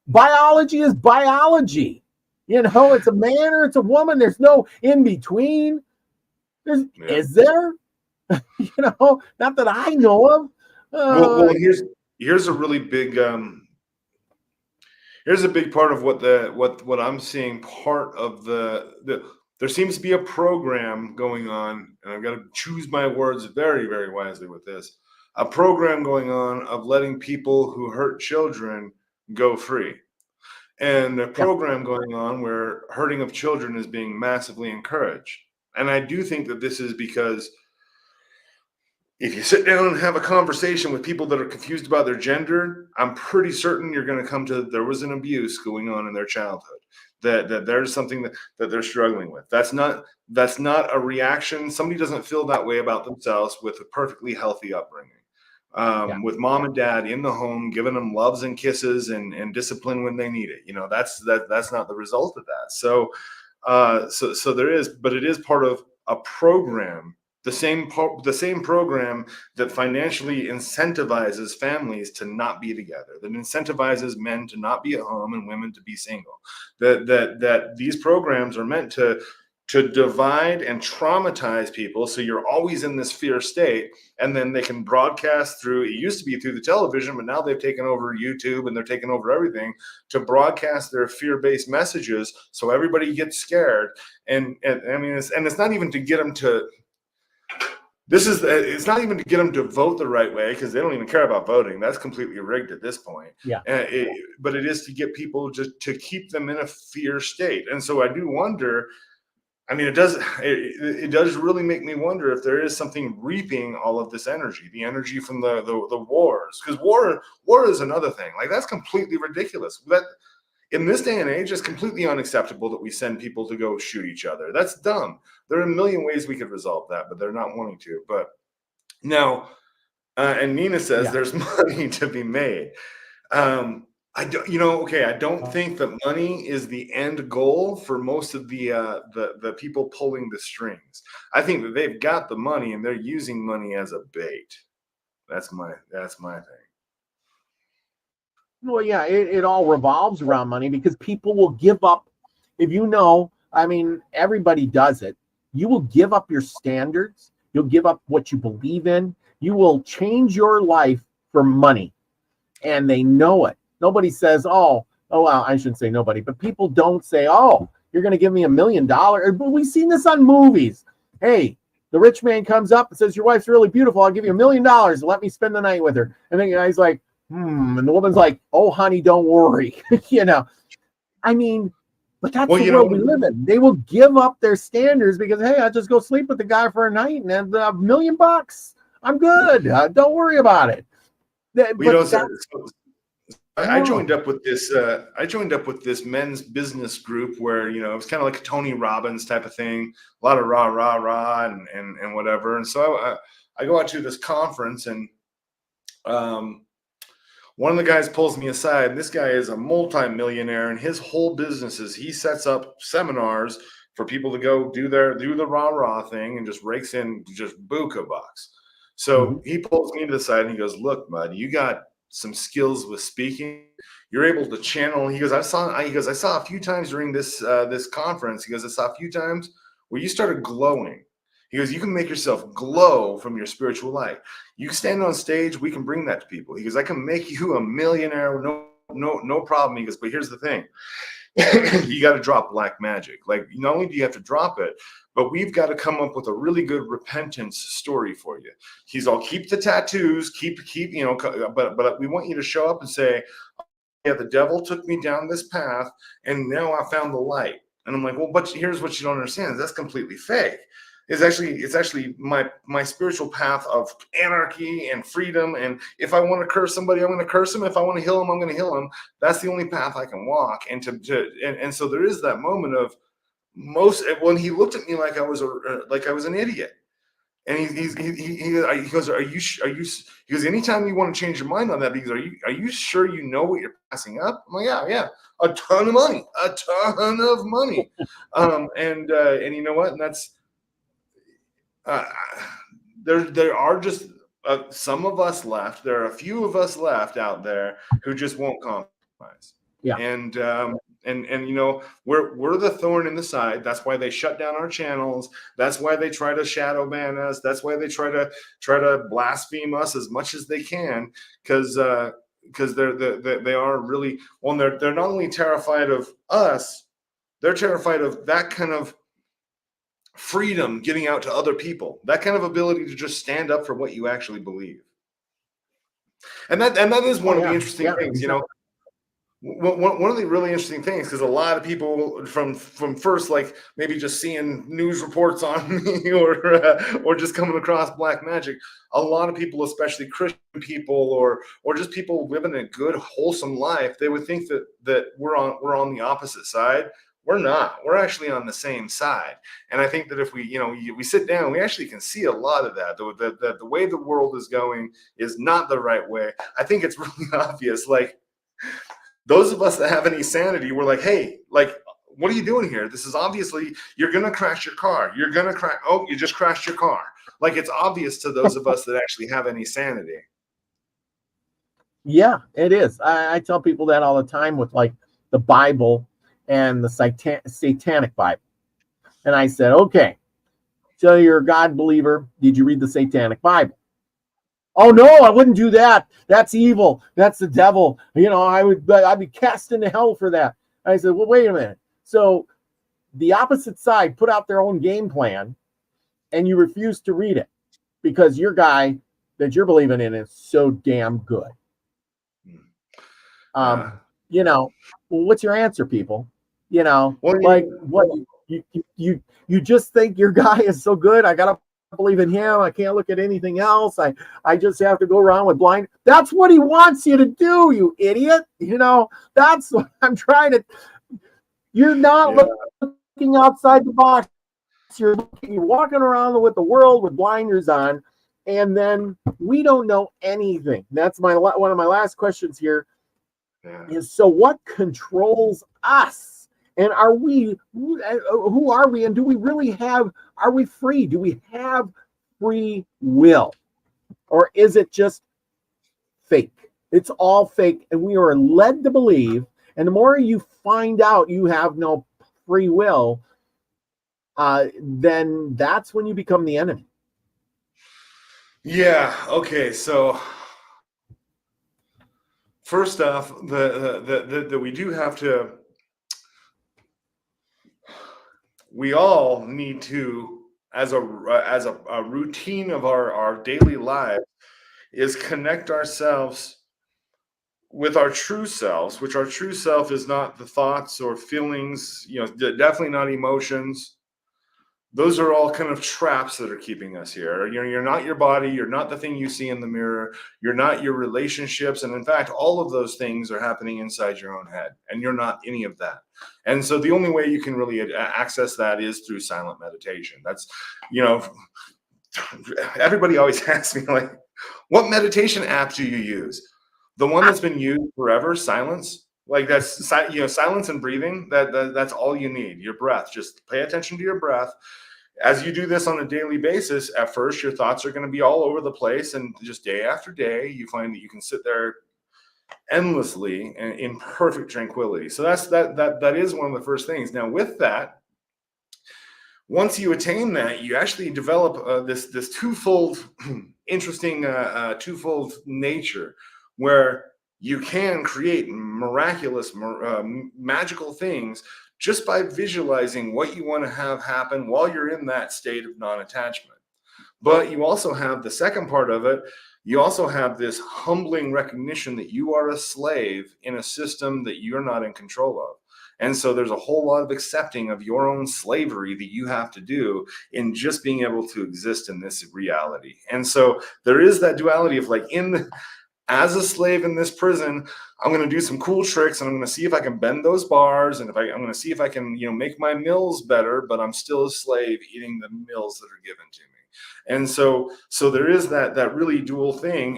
S1: Biology is biology. It's a man or it's a woman. There's no in between. Is there? Not that I know of.
S2: Well, here's a really big here's a big part of what I'm seeing. Part of there seems to be a program going on, and I've got to choose my words very, very wisely with this. A program going on of letting people who hurt children go free. And a program going on where hurting of children is being massively encouraged. And I do think that this is because if you sit down and have a conversation with people that are confused about their gender, I'm pretty certain you're going to come to there was an abuse going on in their childhood, that there's something that they're struggling with. That's not a reaction. Somebody doesn't feel that way about themselves with a perfectly healthy upbringing. With mom and dad in the home, giving them loves and kisses and discipline when they need it. That's not the result of that. So there is, but it is part of a program, the same program that financially incentivizes families to not be together, that incentivizes men to not be at home and women to be single. That these programs are meant to divide and traumatize people, so you're always in this fear state, and then they can broadcast through, it used to be through the television, but now they've taken over YouTube and they're taking over everything to broadcast their fear-based messages, so everybody gets scared. And I mean, it's not even to get them to, it's not even to get them to vote the right way, because they don't even care about voting. That's completely rigged at this point. But it is to get people just to keep them in a fear state. And so I do wonder, I mean, it does really make me wonder if there is something reaping all of this energy, the energy from the wars, because war is another thing. Like, that's completely ridiculous. That in this day and age, it's completely unacceptable that we send people to go shoot each other. That's dumb. There are a million ways we could resolve that, but they're not wanting to. But now, and Nina says there's money to be made. I don't think that money is the end goal for most of the people pulling the strings. I think that they've got the money and they're using money as a bait. That's my thing.
S1: Well, yeah, it all revolves around money, because people will give up. I mean, everybody does it. You will give up your standards. You'll give up what you believe in. You will change your life for money, and they know it. Nobody says, well, I shouldn't say nobody, but people don't say, oh, you're going to give me $1 million. But we've seen this on movies. Hey, the rich man comes up and says, your wife's really beautiful. I'll give you $1 million. Let me spend the night with her. And then the guy's like, and the woman's like, oh, honey, don't worry. I mean, but that's the world we live in. They will give up their standards because, hey, I'll just go sleep with the guy for a night and have $1 million. I'm good. Don't worry about it.
S2: I joined up with this. I joined up with this men's business group where it was kind of like a Tony Robbins type of thing, a lot of rah rah rah and whatever. And so I go out to this conference, and one of the guys pulls me aside. And this guy is a multi-millionaire, and his whole business is he sets up seminars for people to go do the rah rah thing, and just rakes in just buku bucks. So he pulls me to the side and he goes, "Look, bud, you got some skills with speaking. You're able to channel." He goes, I saw a few times during this conference. He goes, "I saw a few times where you started glowing." He goes, "You can make yourself glow from your spiritual light. You can stand on stage. We can bring that to people." He goes, "I can make you a millionaire. No problem." He goes, "But here's the thing. You got to drop Black Magick. Like, not only do you have to drop it, but we've got to come up with a really good repentance story for you." He's all, "Keep the tattoos, keep, but we want you to show up and say, yeah, the devil took me down this path, and now I found the light." And I'm like, "Well, but here's what you don't understand. That's completely fake. It's actually my spiritual path of anarchy and freedom. And if I want to curse somebody, I'm going to curse him. If I want to heal him, I'm going to heal him. That's the only path I can walk." And so there is that moment of when he looked at me like I was an idiot. And he goes, "Are you?" He goes, "Anytime you want to change your mind on that, because are you sure you know what you're passing up?" I'm like, "Yeah, a ton of money. And you know what? And that's there are just some of us left. There are a few of us left out there who just won't compromise.
S1: Yeah.
S2: And we're the thorn in the side. That's why they shut down our channels. That's why they try to shadow ban us. That's why they try to blaspheme us as much as they can, because they are really, well, they're not only terrified of us, they're terrified of that kind of freedom getting out to other people, that kind of ability to just stand up for what you actually believe. And that is one of the interesting things, one of the really interesting things, because a lot of people from first, like, maybe just seeing news reports on me or just coming across Black Magick, a lot of people, especially Christian people or just people living a good, wholesome life, they would think that we're on the opposite side. We're not. We're actually on the same side. And I think that if we sit down, we actually can see a lot of that. The way the world is going is not the right way. I think it's really obvious. Like, those of us that have any sanity, we're like, "Hey, like, what are you doing here? This is obviously, you're going to crash your car. You're going to crash. Oh, you just crashed your car." Like, it's obvious to those of us that actually have any sanity.
S1: Yeah, it is. I tell people that all the time with, like, the Bible and the Satanic Bible. And I said, "Okay, so you're a God believer. Did you read the Satanic Bible?" "Oh, no, I wouldn't do that. That's evil. That's the devil. I'd be cast into hell for that." I said, "Well, wait a minute. So the opposite side put out their own game plan, and you refuse to read it because your guy that you're believing in is so damn good." Well, what's your answer, people?
S2: Well,
S1: like, what you just think your guy is so good, I gotta believe in him, I can't look at anything else, I just have to go around with blind. That's what he wants you to do, you idiot. That's what I'm trying to. You're not looking outside the box. You're walking around with the world with blinders on, and then we don't know anything. That's one of my last questions here. Is, so what controls us? And who are we? And do we really are we free? Do we have free will? Or is it just fake? It's all fake. And we are led to believe. And the more you find out you have no free will, then that's when you become the enemy.
S2: Yeah. Okay. So, first off, the we do have to. We all need to, as a routine of our daily lives, is connect ourselves with our true selves, which our true self is not the thoughts or feelings, definitely not emotions, those are all kind of traps that are keeping us here. You're not your body. You're not the thing you see in the mirror. You're not your relationships. And in fact, all of those things are happening inside your own head, and you're not any of that. And so the only way you can really access that is through silent meditation. That's, everybody always asks me, like, what meditation app do you use? The one that's been used forever, silence. Like that's, silence and breathing. That's all you need. Your breath. Just pay attention to your breath. As you do this on a daily basis, at first your thoughts are going to be all over the place, and just day after day, you find that you can sit there endlessly in perfect tranquility. So that is one of the first things. Now, with that, once you attain that, you actually develop this twofold interesting twofold nature where you can create miraculous, magical things just by visualizing what you want to have happen while you're in that state of non-attachment. But you also have the second part of it. You also have this humbling recognition that you are a slave in a system that you're not in control of. And so there's a whole lot of accepting of your own slavery that you have to do in just being able to exist in this reality. And so there is that duality of like, as a slave in this prison, I'm going to do some cool tricks, and I'm going to see if I can bend those bars, and I'm going to see if I can, make my meals better, but I'm still a slave eating the meals that are given to me. And so there is that really dual thing,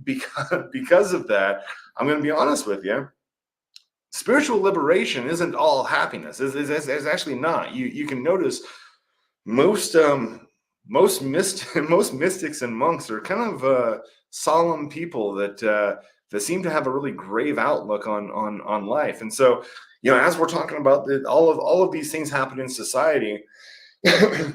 S2: because of that, I'm going to be honest with you. Spiritual liberation isn't all happiness. It's actually not. You can notice most mystics and monks are kind of solemn people that seem to have a really grave outlook on life. And so, as we're talking about all of these things happen in society,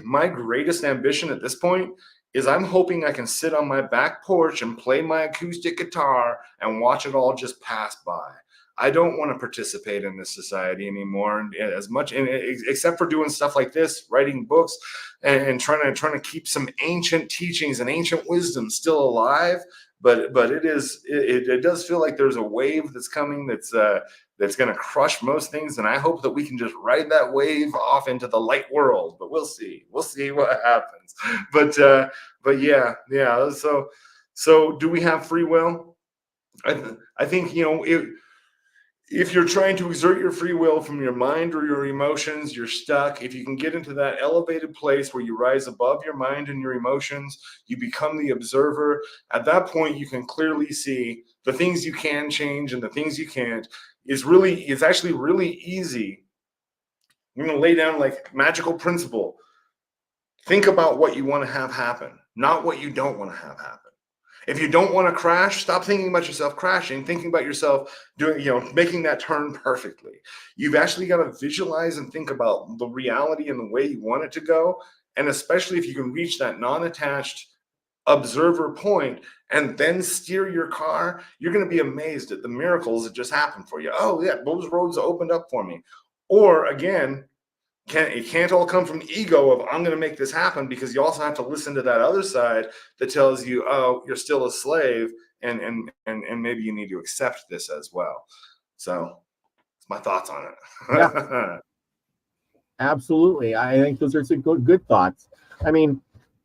S2: my greatest ambition at this point is I'm hoping I can sit on my back porch and play my acoustic guitar and watch it all just pass by. I don't want to participate in this society anymore, and as much, except for doing stuff like this, writing books, and trying to keep some ancient teachings and ancient wisdom still alive. But it does feel like there's a wave that's coming that's going to crush most things, and I hope that we can just ride that wave off into the light world. But we'll see what happens. But yeah. So do we have free will? I think if you're trying to exert your free will from your mind or your emotions, you're stuck. If you can get into that elevated place where you rise above your mind and your emotions, you become the observer. At that point, you can clearly see the things you can change and the things you can't. It's actually really easy. I'm going to lay down like magical principle. Think about what you want to have happen, not what you don't want to have happen. If you don't want to crash, stop thinking about yourself crashing, thinking about yourself doing, making that turn perfectly. You've actually got to visualize and think about the reality and the way you want it to go. And especially if you can reach that non-attached observer point and then steer your car, you're going to be amazed at the miracles that just happened for you. Oh yeah, those roads opened up for me. Or again, it can't all come from ego of I'm going to make this happen, because you also have to listen to that other side that tells you, oh, you're still a slave, and maybe you need to accept this as well. So that's my thoughts on it.
S1: Yeah. Absolutely. I think those are some good thoughts. I mean,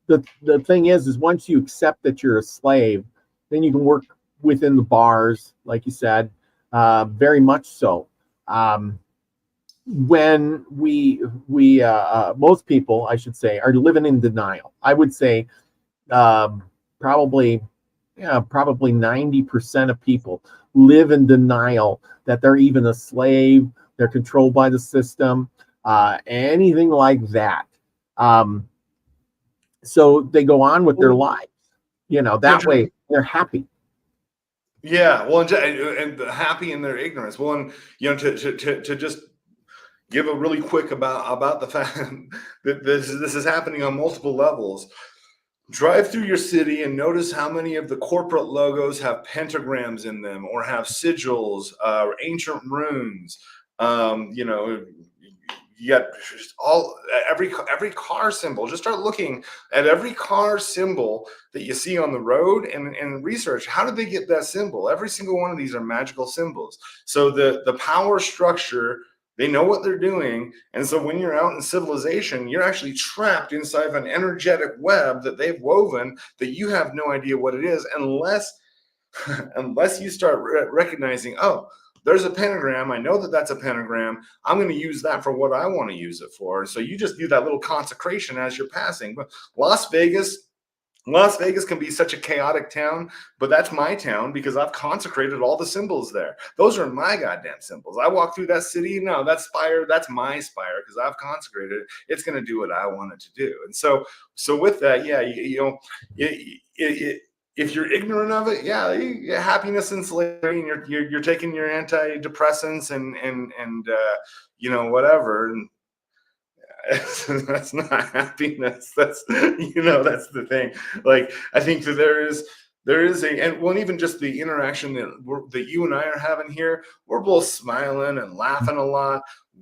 S1: the thing is once you accept that you're a slave, then you can work within the bars, like you said, very much so. When we most people, I should say, are living in denial. I would say probably 90% of people live in denial that they're even a slave, they're controlled by the system, anything like that. So they go on with their lives, that way they're happy.
S2: Yeah, well, and happy in their ignorance. Well, and to just give a really quick about the fact that this is happening on multiple levels. Drive through your city and notice how many of the corporate logos have pentagrams in them, or have sigils, or ancient runes. You got every car symbol. Just start looking at every car symbol that you see on the road and research, how did they get that symbol? Every single one of these are magical symbols. So the power structure They know what they're doing. And so when you're out in civilization, you're actually trapped inside of an energetic web that they've woven that you have no idea what it is, unless unless you start recognizing, oh, there's a pentagram. I know that that's a pentagram. I'm going to use that for what I want to use it for. So you just do that little consecration as you're passing. But Las Vegas can be such a chaotic town, but that's my town because I've consecrated all the symbols there. Those are my goddamn symbols. I walk through that city, no, that spire, that's my spire because I've consecrated it. It's going to do what I want it to do. And so with that, yeah, if you're ignorant of it, yeah, happiness and slavery, and you're taking your antidepressants and whatever. And that's not happiness. That's that's the thing. Like, I think that there is even just the interaction that you and I are having here, we're both smiling and laughing a lot,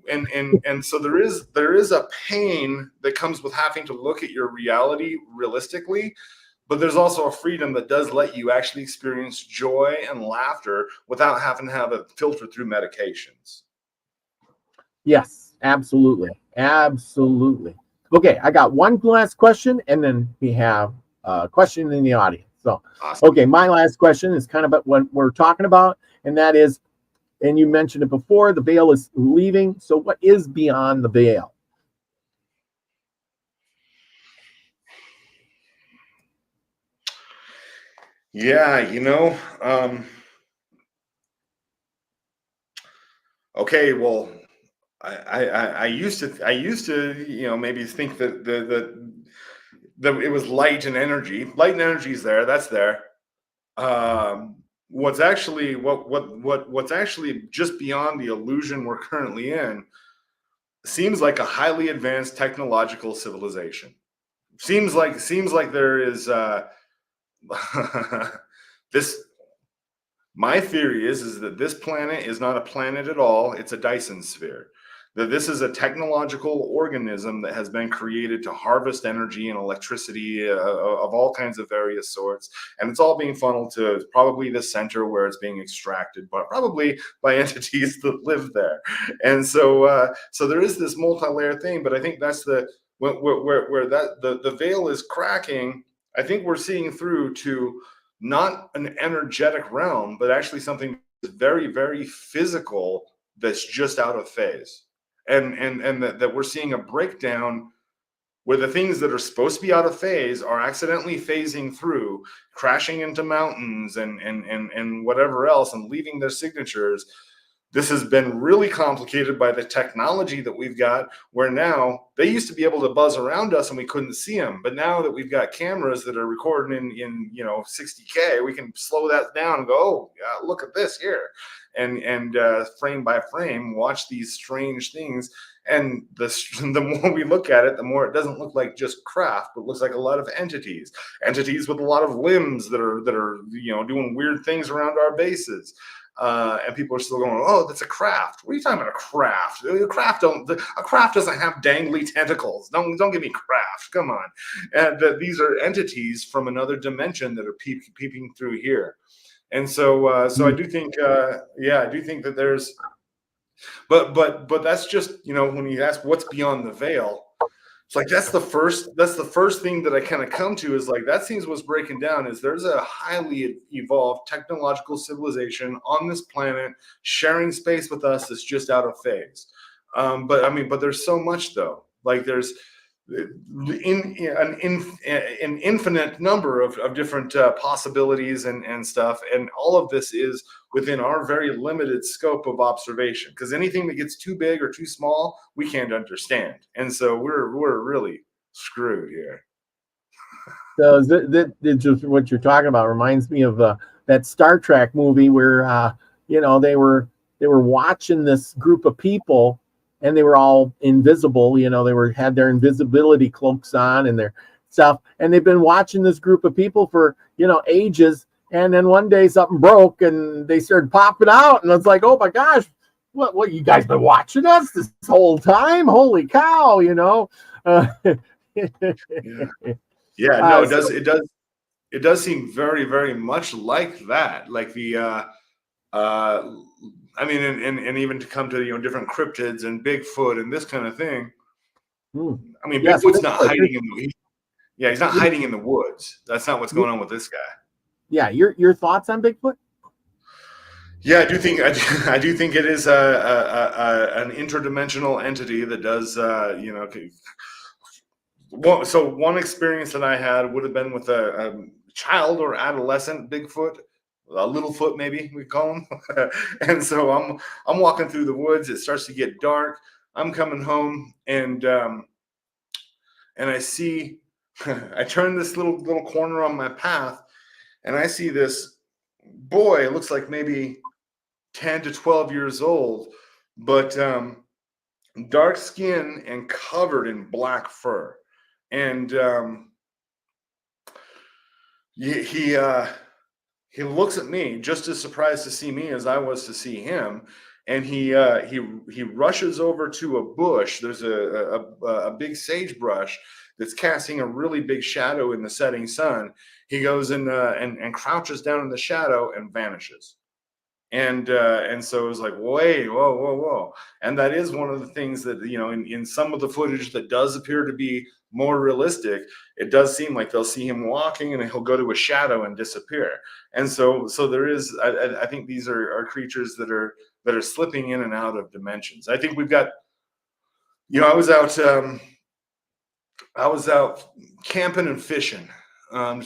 S2: and so there is a pain that comes with having to look at your reality realistically, but there's also a freedom that does let you actually experience joy and laughter without having to have it filtered through medications.
S1: Yes, absolutely. Absolutely. Okay, I got one last question, and then we have a question in the audience. So,
S2: awesome.
S1: Okay, my last question is kind of about what we're talking about, and that is, and you mentioned it before, the veil is leaving. So what is beyond the veil?
S2: Yeah, okay, well, I used to maybe think that it was light and energy. Light and energy is there. That's there. What's actually what's actually just beyond the illusion we're currently in seems like a highly advanced technological civilization. Seems like there is this. My theory is that this planet is not a planet at all. It's a Dyson sphere. That this is a technological organism that has been created to harvest energy and electricity of all kinds of various sorts. And it's all being funneled to probably the center where it's being extracted, but probably by entities that live there. And so there is this multi-layer thing, but I think that's where the veil is cracking. I think we're seeing through to not an energetic realm, but actually something very, very physical that's just out of phase. And that we're seeing a breakdown where the things that are supposed to be out of phase are accidentally phasing through, crashing into mountains and whatever else, and leaving their signatures. This has been really complicated by the technology that we've got, where now they used to be able to buzz around us and we couldn't see them. But now that we've got cameras that are recording in 60K, we can slow that down and go, oh, yeah, look at this here. And frame by frame, watch these strange things. And the more we look at it, the more it doesn't look like just craft, but looks like a lot of entities with a lot of limbs that are doing weird things around our bases. And people are still going, oh, that's a craft. What are you talking about, a craft? A craft doesn't have dangly tentacles. Don't give me craft. Come on. And these are entities from another dimension that are peeping through here. And so I do think, I do think that there's, but that's just, when you ask what's beyond the veil, it's like that's the first thing that I kind of come to is like, that seems what's breaking down is there's a highly evolved technological civilization on this planet sharing space with us that's just out of phase. But there's so much though. Like there's an infinite number of different possibilities and stuff, and all of this is within our very limited scope of observation, because anything that gets too big or too small we can't understand, and so we're really screwed here.
S1: So just what you're talking about reminds me of that Star Trek movie where they were watching this group of people, and they were all invisible. They had their invisibility cloaks on and their stuff, and they've been watching this group of people for ages. And then one day something broke, and they started popping out, and it's like, oh my gosh, what you guys been watching us this whole time? Holy cow!
S2: Yeah, no, it does seem very, very much like that, like the I mean, and even to come to, different cryptids and Bigfoot and this kind of thing. I mean,
S1: Yes,
S2: Bigfoot's not hiding he's not
S1: Yeah.
S2: hiding in the woods. That's not what's going on with this guy.
S1: Yeah, your thoughts on Bigfoot?
S2: Yeah, I do think it is an interdimensional entity that does so one experience that I had would have been with a child or adolescent Bigfoot, a Littlefoot maybe we call him. And so I'm walking through the woods. It starts to get dark. I'm coming home and I see I turn this little corner on my path and I see this boy. It looks like maybe 10 to 12 years old, but dark skin and covered in black fur. And he looks at me, just as surprised to see me as I was to see him. And he rushes over to a bush. There's a big sagebrush that's casting a really big shadow in the setting sun. He goes and crouches down in the shadow and vanishes. And so it was like, wait, whoa. And that is one of the things that, in some of the footage that does appear to be more realistic, it does seem like they'll see him walking and he'll go to a shadow and disappear. And so there is, I think these are creatures that are slipping in and out of dimensions. I think we've got, I was out camping and fishing. One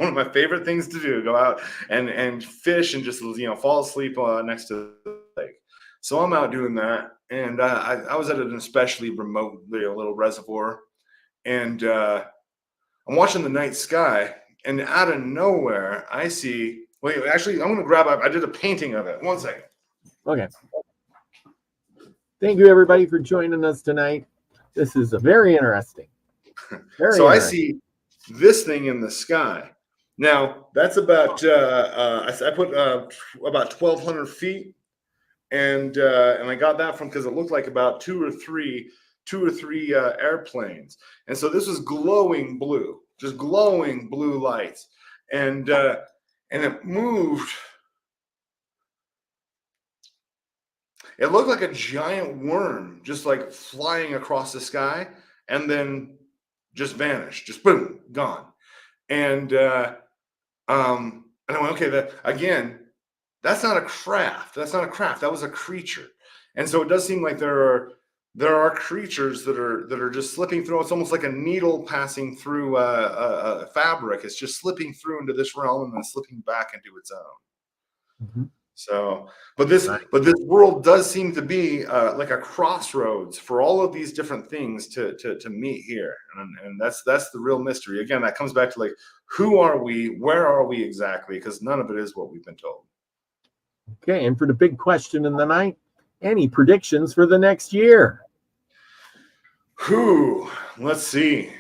S2: of my favorite things to do, go out and fish and just fall asleep next to the lake. So I'm out doing that, and I was at an especially remote little reservoir, and I'm watching the night sky, and out of nowhere I see. Wait, actually, I'm gonna grab. I did a painting of it. 1 second.
S1: Okay. Thank you, everybody, for joining us tonight. This is very interesting.
S2: I see this thing in the sky. Now that's about I put about 1,200 feet, and I got that from because it looked like about two or three airplanes, and so this was glowing blue, just glowing blue lights, and it moved. It looked like a giant worm, just like flying across the sky, and then just vanished, just boom, gone. And I went, okay, that's not a craft. That's not a craft. That was a creature. And so it does seem like there are creatures that are just slipping through. It's almost like a needle passing through a fabric. It's just slipping through into this realm and then slipping back into its own. Mm-hmm. So, but this world does seem to be like a crossroads for all of these different things to meet here, and that's the real mystery. Again, that comes back to like, who are we? Where are we exactly? Because none of it is what we've been told.
S1: Okay, and for the big question in the night, any predictions for the next year?
S2: Let's see.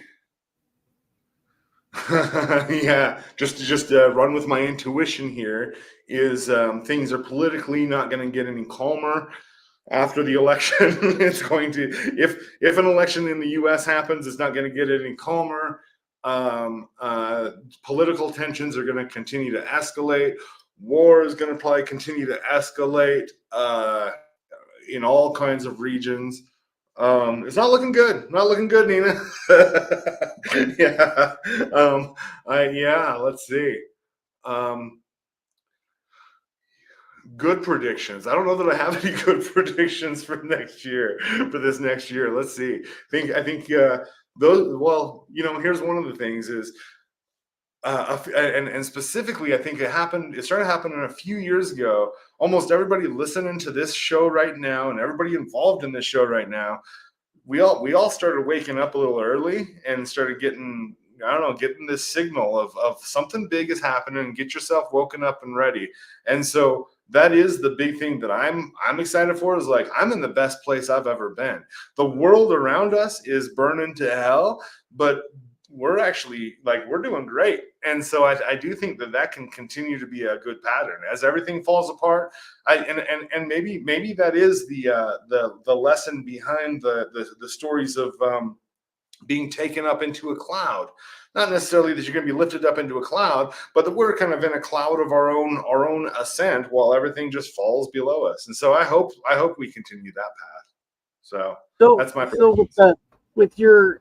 S2: Yeah, just run with my intuition here. Is things are politically not going to get any calmer after the election. It's going to, if an election in the U.S. happens, it's not going to get any calmer. Political tensions are going to continue to escalate. War is going to probably continue to escalate in all kinds of regions. It's not looking good. Not looking good, Nina. Yeah. Let's see. Good predictions. I don't know that I have any good predictions for next year, for this next year. Let's see. I think those, well, here's one of the things is, and specifically, I think it started happening a few years ago. Almost everybody listening to this show right now and everybody involved in this show right now, we all started waking up a little early and started getting, getting this signal of something big is happening, and get yourself woken up and ready. And so that is the big thing that I'm excited for, is like, I'm in the best place I've ever been. The world around us is burning to hell, but we're actually we're doing great. And so I do think that can continue to be a good pattern as everything falls apart. And maybe that is the lesson behind the stories of being taken up into a cloud. Not necessarily that you're going to be lifted up into a cloud, but that we're kind of in a cloud of our own ascent while everything just falls below us. And so I hope we continue that path. So that's my
S1: with your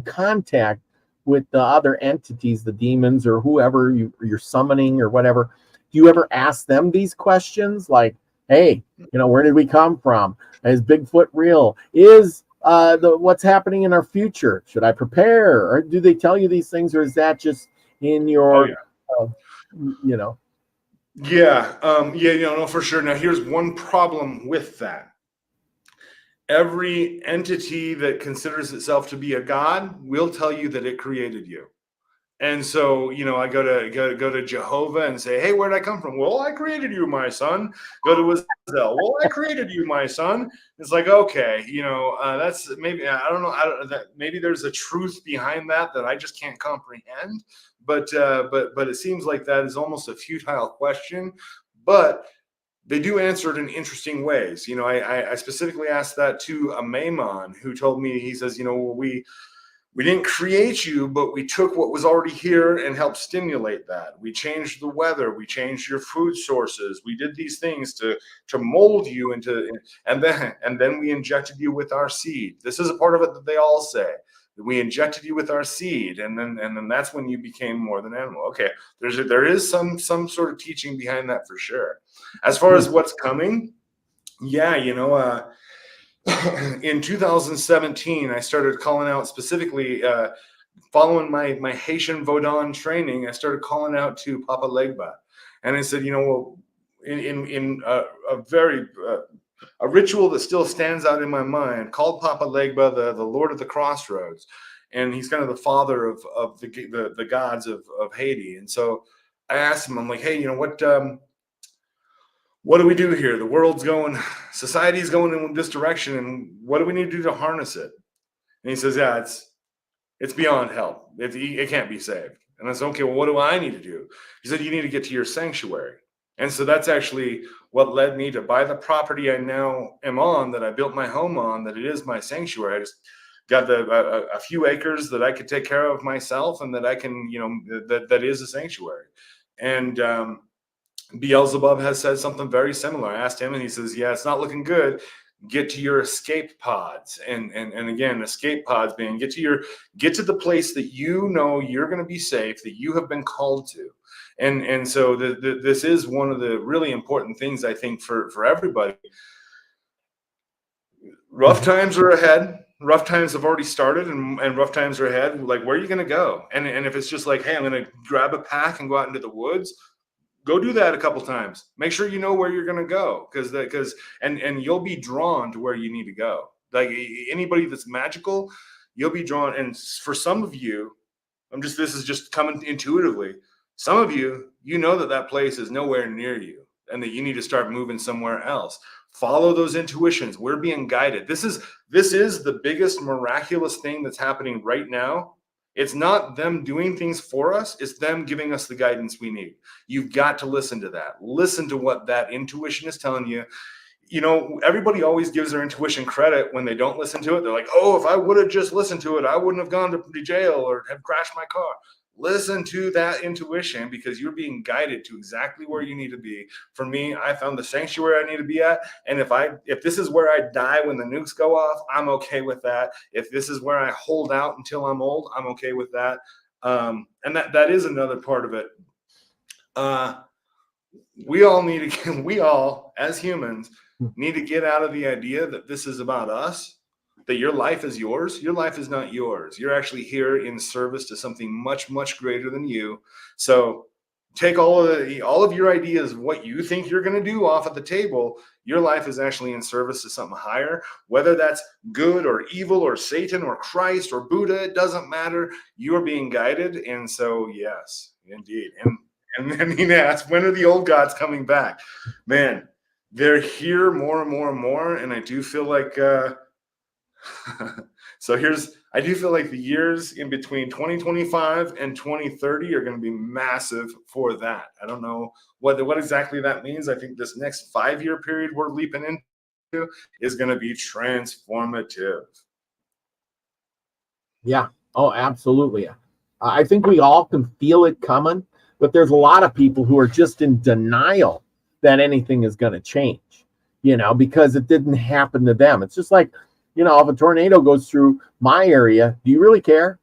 S1: contact with the other entities, the demons or whoever you're summoning or whatever, do you ever ask them these questions like, hey, where did we come from? Is Bigfoot real? Is what's happening in our future? Should I prepare? Or do they tell you these things, or is that just in your
S2: no, for sure. Now here's one problem with that. Every entity that considers itself to be a god will tell you that it created you. And so, I go to Jehovah and say, hey, where'd I come from? Well, I created you, my son. Go to Azel. Well, I created you, my son. It's like, okay, that's maybe, I don't know. Maybe there's a truth behind that I just can't comprehend. But it seems like that is almost a futile question. But they do answer it in interesting ways. I specifically asked that to a Maimon who told me, he says, we didn't create you, but we took what was already here and helped stimulate that. We changed the weather. We changed your food sources. We did these things to mold you and then we injected you with our seed. This is a part of it that they all say. We injected you with our seed, and then that's when you became more than animal. Okay, there is some sort of teaching behind that for sure. As far as what's coming, in 2017, I started calling out specifically, following my Haitian Vodun training. I started calling out to Papa Legba, and I said, in a ritual that still stands out in my mind, called Papa Legba the Lord of the Crossroads, and he's kind of the father of the gods of Haiti. And so I asked him, I'm like, hey, what do we do here? The world's going, society's going in this direction, and what do we need to do to harness it? And he says, yeah, it's beyond help. It can't be saved. And I said, okay, well, what do I need to do? He said, you need to get to your sanctuary. And so that's actually what led me to buy the property I now am on, that I built my home on, that it is my sanctuary. I just got a few acres that I could take care of myself, and that I can, that is a sanctuary. And Beelzebub has said something very similar. I asked him, and he says, yeah, it's not looking good. Get to your escape pods. And again, escape pods being get to the place that you're going to be safe, that you have been called to. And so this is one of the really important things, I think, for everybody. Rough times are ahead. Rough times have already started, and rough times are ahead. Like, where are you going to go? And if it's just like, hey, I'm going to grab a pack and go out into the woods, go do that a couple times. Make sure you know where you're going to go, because you'll be drawn to where you need to go. Like anybody that's magical, you'll be drawn. And for some of you, this is just coming intuitively. Some of you, that place is nowhere near you, and that you need to start moving somewhere else. Follow those intuitions. We're being guided. This is the biggest miraculous thing that's happening right now. It's not them doing things for us. It's them giving us the guidance we need. You've got to listen to that. Listen to what that intuition is telling you. Everybody always gives their intuition credit when they don't listen to it. They're like, oh, if I would have just listened to it, I wouldn't have gone to jail or have crashed my car. Listen to that intuition, because you're being guided to exactly where you need to be. For me, I found the sanctuary I need to be at. And if this is where I die when the nukes go off, I'm okay with that. If this is where I hold out until I'm old, I'm okay with that. And that is another part of it. We all as humans need to get out of the idea that this is about us, that your life is yours. Your life is not yours. You're actually here in service to something much, much greater than you. So take all of your ideas of what you think you're going to do off of the table. Your life is actually in service to something higher, whether that's good or evil or Satan or Christ or Buddha. It doesn't matter. You're being guided. And so, yes, indeed. And then he asked, when are the old gods coming back? Man, they're here more and more and more. And I do feel like, I do feel like the years in between 2025 and 2030 are going to be massive for that. I don't know what exactly that means. I think this next 5-year period we're leaping into is going to be transformative.
S1: Yeah. Oh, absolutely. I think we all can feel it coming, but there's a lot of people who are just in denial that anything is going to change, because it didn't happen to them. It's just like, if a tornado goes through my area, do you really care?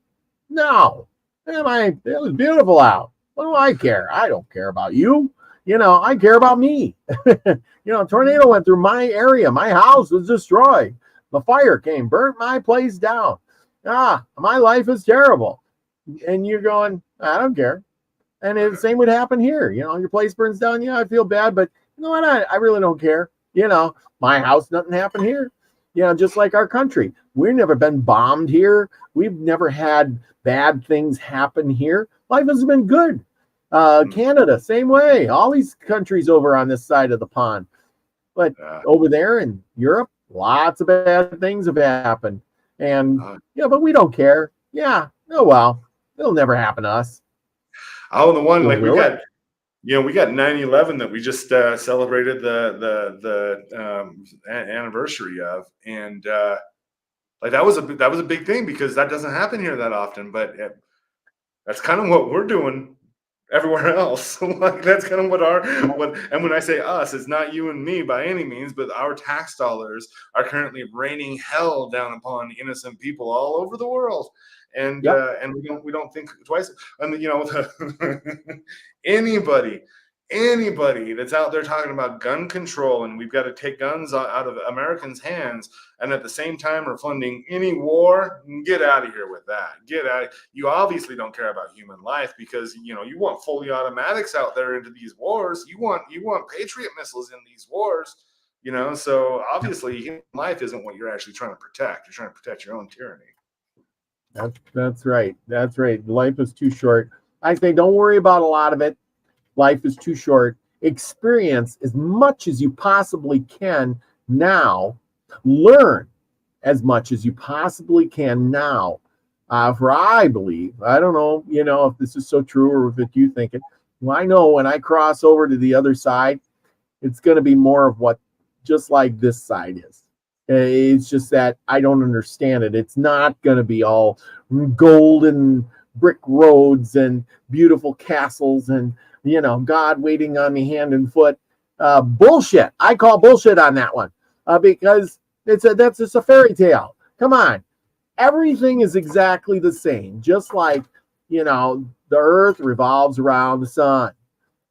S1: No. It was beautiful out. What do I care? I don't care about you. I care about me. A tornado went through my area. My house was destroyed. The fire came, burnt my place down. My life is terrible. And you're going, I don't care. And the same would happen here. Your place burns down. Yeah, I feel bad, but you know what? I really don't care. My house, nothing happened here. Just like our country. We've never been bombed here. We've never had bad things happen here. Life has been good. Canada, same way. All these countries over on this side of the pond. But over there in Europe, lots of bad things have happened. And, but we don't care. Yeah. Oh, well, it'll never happen to us.
S2: Oh, the one, like we got 9/11 that we just celebrated the anniversary of, and like that was a big thing because that doesn't happen here that often. But that's kind of what we're doing everywhere else. Like that's kind of and when I say us, it's not you and me by any means, but our tax dollars are currently raining hell down upon innocent people all over the world. And we don't think twice. And anybody that's out there talking about gun control and we've got to take guns out of Americans' hands, and at the same time are funding any war, get out of here with that. Get out. You obviously don't care about human life because you want fully automatics out there into these wars. You want Patriot missiles in these wars. So obviously human life isn't what you're actually trying to protect. You're trying to protect your own tyranny.
S1: That's right. That's right. Life is too short. I say don't worry about a lot of it. Life is too short. Experience as much as you possibly can now. Learn as much as you possibly can now. For I believe, I don't know, if this is so true or if you think it. Well, I know when I cross over to the other side, it's going to be more of what just like this side is. It's just that I don't understand it. It's not going to be all golden brick roads and beautiful castles and, God waiting on me hand and foot. Bullshit. I call bullshit on that one because that's just a fairy tale. Come on. Everything is exactly the same. Just like, the earth revolves around the sun.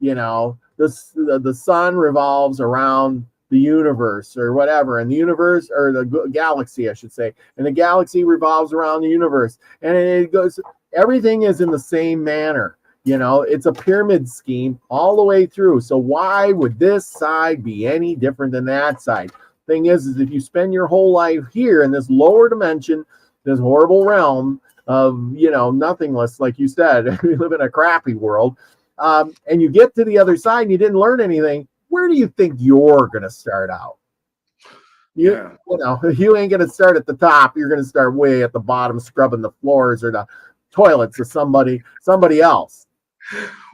S1: The sun revolves around the universe or whatever, and the universe or the galaxy, I should say, and the galaxy revolves around the universe, and it goes. Everything is in the same manner. It's a pyramid scheme all the way through. So why would this side be any different than that side? Thing is if you spend your whole life here in this lower dimension, this horrible realm of nothingness, like you said, we live in a crappy world, and you get to the other side and you didn't learn anything. Where do you think you're going to start out? You ain't going to start at the top. You're going to start way at the bottom, scrubbing the floors or the toilets of somebody else.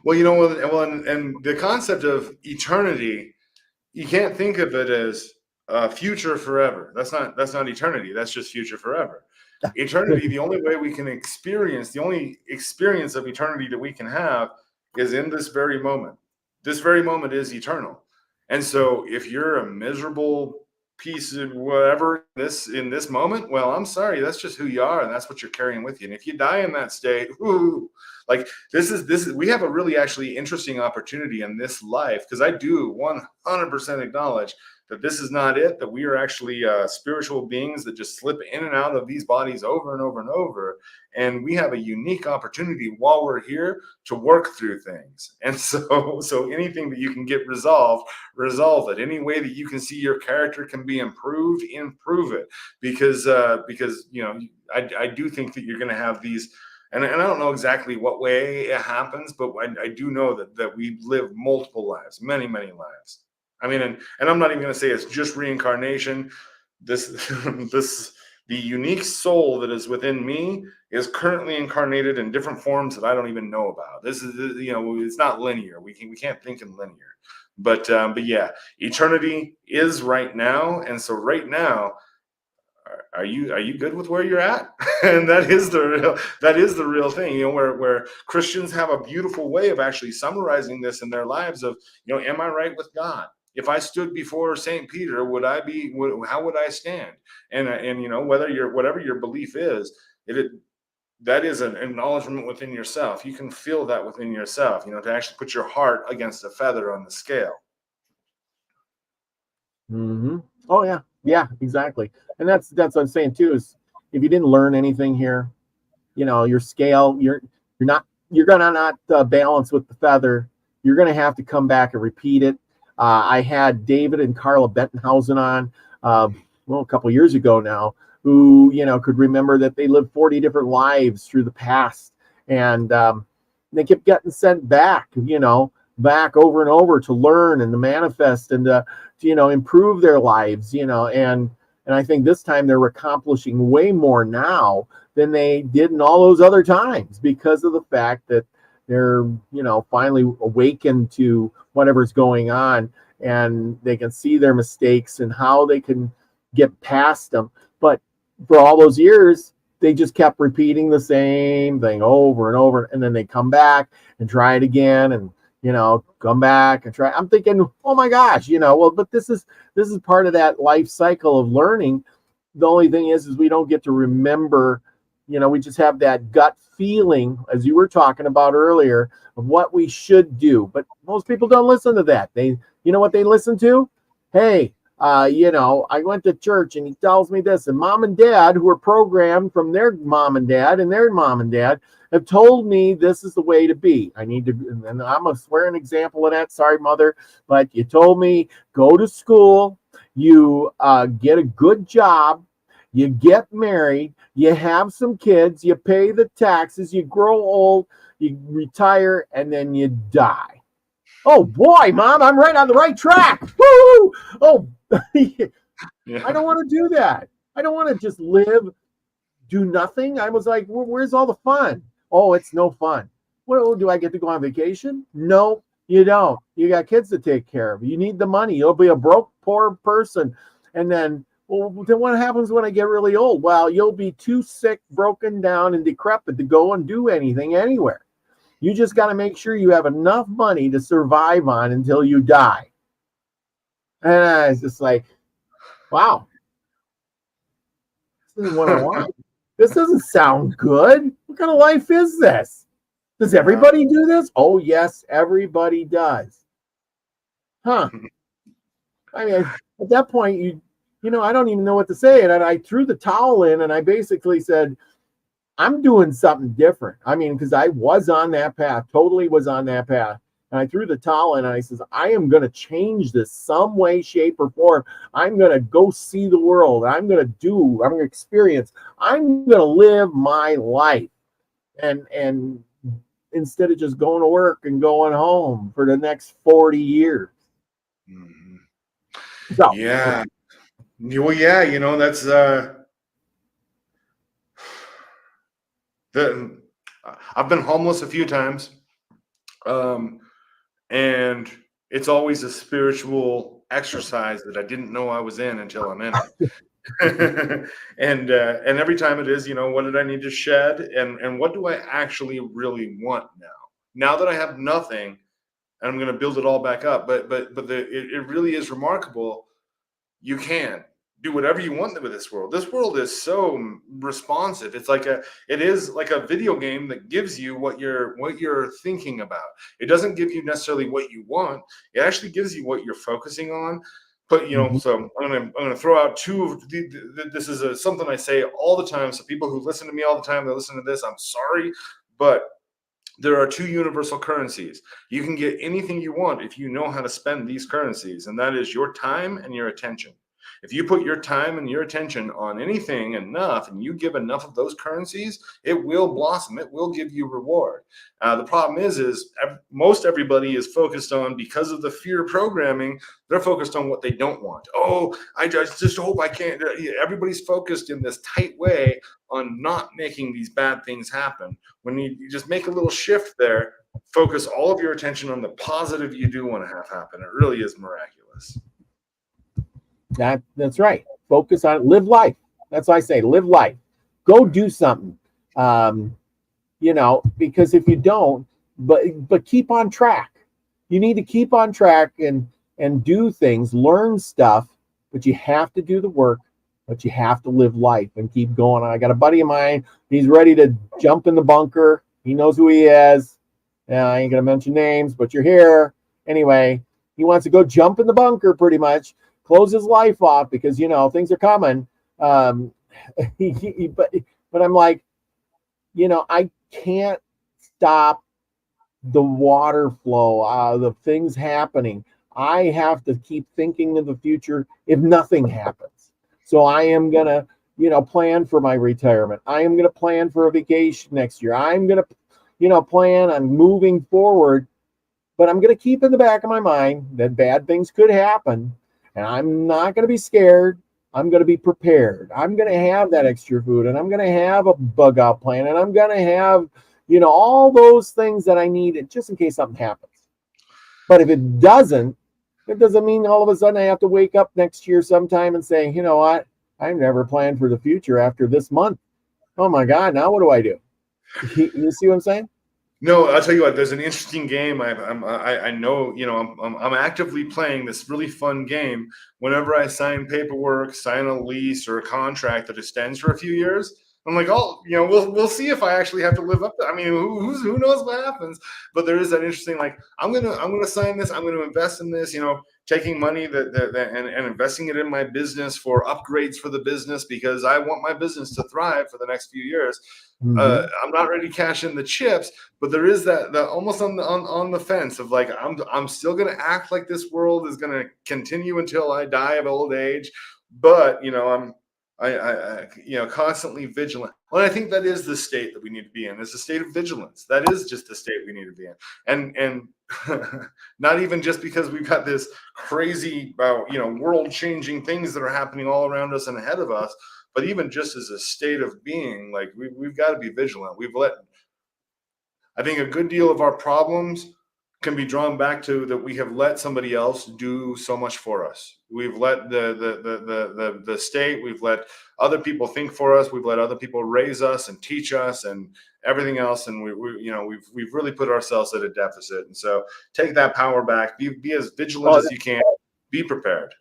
S2: Well, and the concept of eternity, you can't think of it as future forever. That's not eternity. That's just future forever. Eternity, the only way we can experience, the only experience of eternity that we can have is in this very moment. This very moment is eternal. And so if you're a miserable piece of whatever in this moment, well, I'm sorry, that's just who you are, and that's what you're carrying with you. And if you die in that state, like this is we have a really actually interesting opportunity in this life, because I do 100% acknowledge that this is not it, that we are actually spiritual beings that just slip in and out of these bodies over and over and over. And we have a unique opportunity while we're here to work through things. And so anything that you can get resolved, resolve it. Any way that you can see your character can be improved, improve it. Because I do think that you're going to have these, and I don't know exactly what way it happens, but I do know that we live multiple lives, many, many lives. I mean, and I'm not even going to say it's just reincarnation. The unique soul that is within me is currently incarnated in different forms that I don't even know about. This is, it's not linear. We can't think in linear. But yeah, eternity is right now, and so right now, are you good with where you're at? And that is the real thing, where Christians have a beautiful way of actually summarizing this in their lives of, am I right with God? If I stood before St. Peter, how would I stand? And whatever your belief is, that is an acknowledgement within yourself. You can feel that within yourself, to actually put your heart against a feather on the scale.
S1: Mm-hmm. Oh yeah, yeah, exactly. And that's what I'm saying too. Is if you didn't learn anything here, your scale, you're gonna not balance with the feather. You're gonna have to come back and repeat it. I had David and Carla Bettenhausen on, a couple years ago now, who could remember that they lived 40 different lives through the past, and they kept getting sent back, back over and over to learn and to manifest and to improve their lives, and I think this time they're accomplishing way more now than they did in all those other times, because of the fact that they're finally awakened to whatever's going on, and they can see their mistakes and how they can get past them. But for all those years, they just kept repeating the same thing over and over, and then they come back and try it again, and come back and try. I'm thinking, oh my gosh, but this is part of that life cycle of learning. The only thing is we don't get to remember, we just have that gut feeling, as you were talking about earlier, of what we should do. But most people don't listen to that. They, what they listen to? Hey, I went to church and he tells me this, and mom and dad, who are programmed from their mom and dad and their mom and dad, have told me this is the way to be. I need to, and I'm a swearing example of that. Sorry, mother, but you told me go to school, you get a good job, you get married, you have some kids, you pay the taxes, you grow old, you retire, and then you die. Oh boy, mom, I'm right on the right track. Woo! Oh, yeah. I don't want to do that. I don't want to just live, do nothing. I was like, where's all the fun? Oh, it's no fun. What, do I get to go on vacation? No, you don't. You got kids to take care of. You need the money. You'll be a broke, poor person. And then, then what happens when I get really old? Well, you'll be too sick, broken down, and decrepit to go and do anything anywhere. You just got to make sure you have enough money to survive on until you die. And I was just like, wow, this isn't what I want. This doesn't sound good. What kind of life is this? Does everybody do this? Oh, yes, everybody does. Huh. I mean, at that point, I don't even know what to say. And I threw the towel in, and I basically said, I'm doing something different. I mean, because I was on that path, totally was on that path. And I threw the towel in, and I says, I am going to change this some way, shape, or form. I'm going to go see the world. I'm going to experience. I'm going to live my life. And instead of just going to work and going home for the next 40 years.
S2: Mm-hmm.
S1: So,
S2: yeah. Well, yeah, that's I've been homeless a few times. And it's always a spiritual exercise that I didn't know I was in until I'm in it. And every time it is, what did I need to shed, and what do I actually really want now that I have nothing, and I'm going to build it all back up. But it really is remarkable. You can do whatever you want with this world. This world is so responsive. It is like a video game that gives you what you're thinking about. It doesn't give you necessarily what you want. It actually gives you what you're focusing on. But so I'm gonna throw out two of this is something I say all the time. So people who listen to me all the time, they listen to this, I'm sorry, but there are two universal currencies. You can get anything you want if you know how to spend these currencies, and that is your time and your attention. If you put your time and your attention on anything enough, and you give enough of those currencies, it will blossom. It will give you reward. The problem is most everybody is focused on, because of the fear programming, they're focused on what they don't want. Oh, I just hope I can't. Everybody's focused in this tight way on not making these bad things happen. When you just make a little shift there, focus all of your attention on the positive you do want to have happen. It really is miraculous.
S1: That's right. Focus on it. Live life. That's why I say live life. Go do something. Because if you don't, but keep on track. You need to keep on track and do things, learn stuff, but you have to do the work, but you have to live life and keep going. I got a buddy of mine, he's ready to jump in the bunker. He knows who he is. I ain't gonna mention names, but you're here. Anyway, he wants to go jump in the bunker pretty much, close his life off because things are coming. But I'm like, I can't stop the water flow, the things happening. I have to keep thinking of the future if nothing happens. So I am going to, plan for my retirement. I am going to plan for a vacation next year. I'm going to, plan on moving forward, but I'm going to keep in the back of my mind that bad things could happen. And I'm not going to be scared. I'm going to be prepared. I'm going to have that extra food, and I'm going to have a bug out plan, and I'm going to have, all those things that I need just in case something happens. But if it doesn't mean all of a sudden I have to wake up next year sometime and say, you know what? I never planned for the future after this month. Oh my God, now what do I do? You see what I'm saying?
S2: No, I'll tell you what. There's an interesting game. I know. I'm actively playing this really fun game. Whenever I sign paperwork, sign a lease or a contract that extends for a few years, I'm like, oh, we'll see if I actually have to live up to. I mean, who knows what happens? But there is that interesting. Like, I'm gonna sign this. I'm gonna invest in this. Taking money and investing it in my business for upgrades for the business because I want my business to thrive for the next few years.
S1: Mm-hmm.
S2: I'm not ready to cash in the chips, but there is that almost on the fence of like I'm still going to act like this world is going to continue until I die of old age, but I constantly vigilant. Well, I think that is the state that we need to be in. Is a state of vigilance. That is just the state we need to be in, and not even just because we've got this crazy world changing things that are happening all around us and ahead of us. But even just as a state of being, like we've got to be vigilant. I think a good deal of our problems can be drawn back to that we have let somebody else do so much for us. We've let the state, we've let other people think for us, we've let other people raise us and teach us and everything else, and we've really put ourselves at a deficit. And so take that power back. Be as vigilant as you can. Be prepared.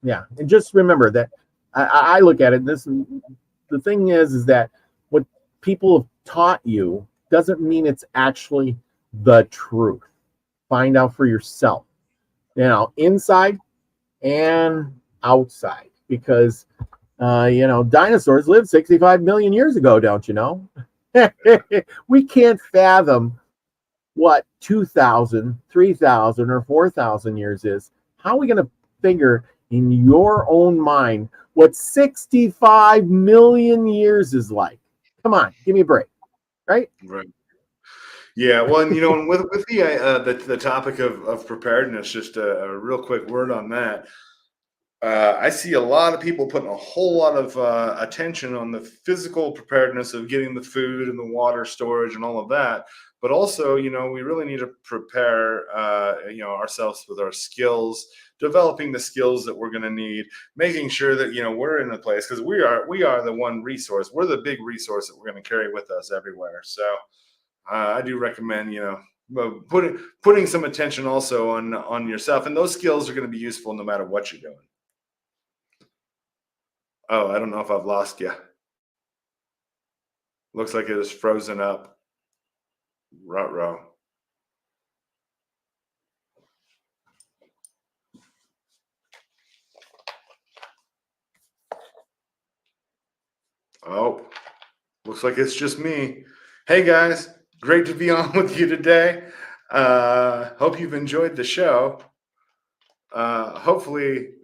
S1: Yeah, and just remember that I look at it. The thing is that what people have taught you doesn't mean it's actually the truth. Find out for yourself, inside and outside, because dinosaurs lived 65 million years ago. Don't you know? We can't fathom what 2,000, 3,000, or 4,000 years is. How are we going to figure in your own mind what 65 million years is like? Come on, give me a break, right?
S2: Right. Yeah, well, and with the topic of preparedness, just a real quick word on that. I see a lot of people putting a whole lot of attention on the physical preparedness of getting the food and the water storage and all of that. But also, we really need to prepare, ourselves with our skills, developing the skills that we're going to need, making sure that, we're in a place because we are the one resource. We're the big resource that we're going to carry with us everywhere. So I do recommend, putting some attention also on yourself, and those skills are going to be useful no matter what you're doing. Oh, I don't know if I've lost you. Looks like it is frozen up. Ruh-roh. Oh, looks like it's just me. Hey guys, great to be on with you today. Hope you've enjoyed the show. Hopefully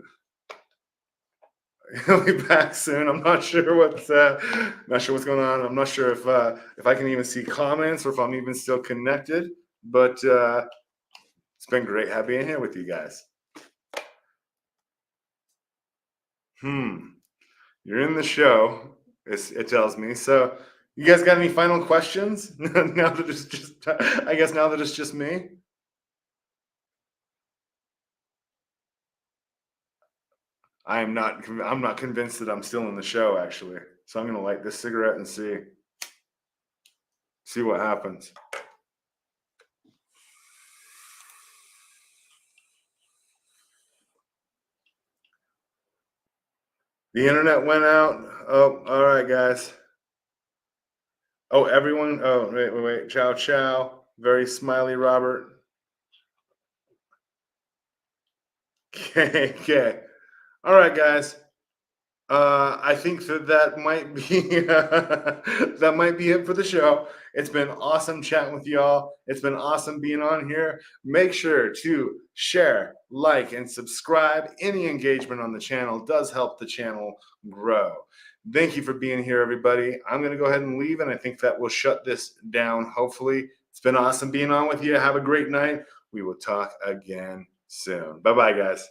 S2: he'll be back soon. I'm not sure what's going on. I'm not sure if I can even see comments or if I'm even still connected. But it's been great being here with you guys. You're in the show. It tells me. So, you guys got any final questions? Now that it's just me. I'm not convinced that I'm still in the show, actually. So I'm going to light this cigarette and see what happens. The internet went out. Oh, all right, guys. Oh, everyone. Oh, wait. Ciao, ciao. Very smiley, Robert. Okay. All right, guys. I think that might be that might be it for the show. It's been awesome chatting with y'all. It's been awesome being on here. Make sure to share, like, and subscribe. Any engagement on the channel does help the channel grow. Thank you for being here, everybody. I'm going to go ahead and leave, and I think that will shut this down, hopefully. It's been awesome being on with you. Have a great night. We will talk again soon. Bye-bye, guys.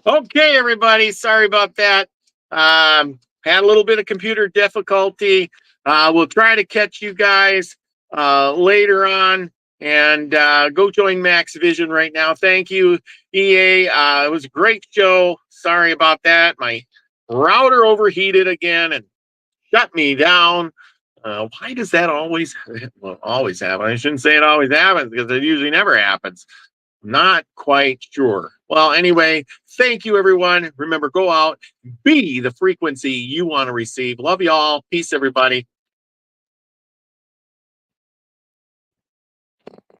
S1: Okay, everybody. Sorry about that. Had a little bit of computer difficulty. We'll try to catch you guys later on, and go join Max Vision right now. Thank you, EA. It was a great show. Sorry about that. My router overheated again and shut me down. Why does that always happen? I shouldn't say it always happens, because it usually never happens. Not quite sure. Well, anyway, thank you, everyone. Remember, go out, be the frequency you want to receive. Love you all. Peace, everybody.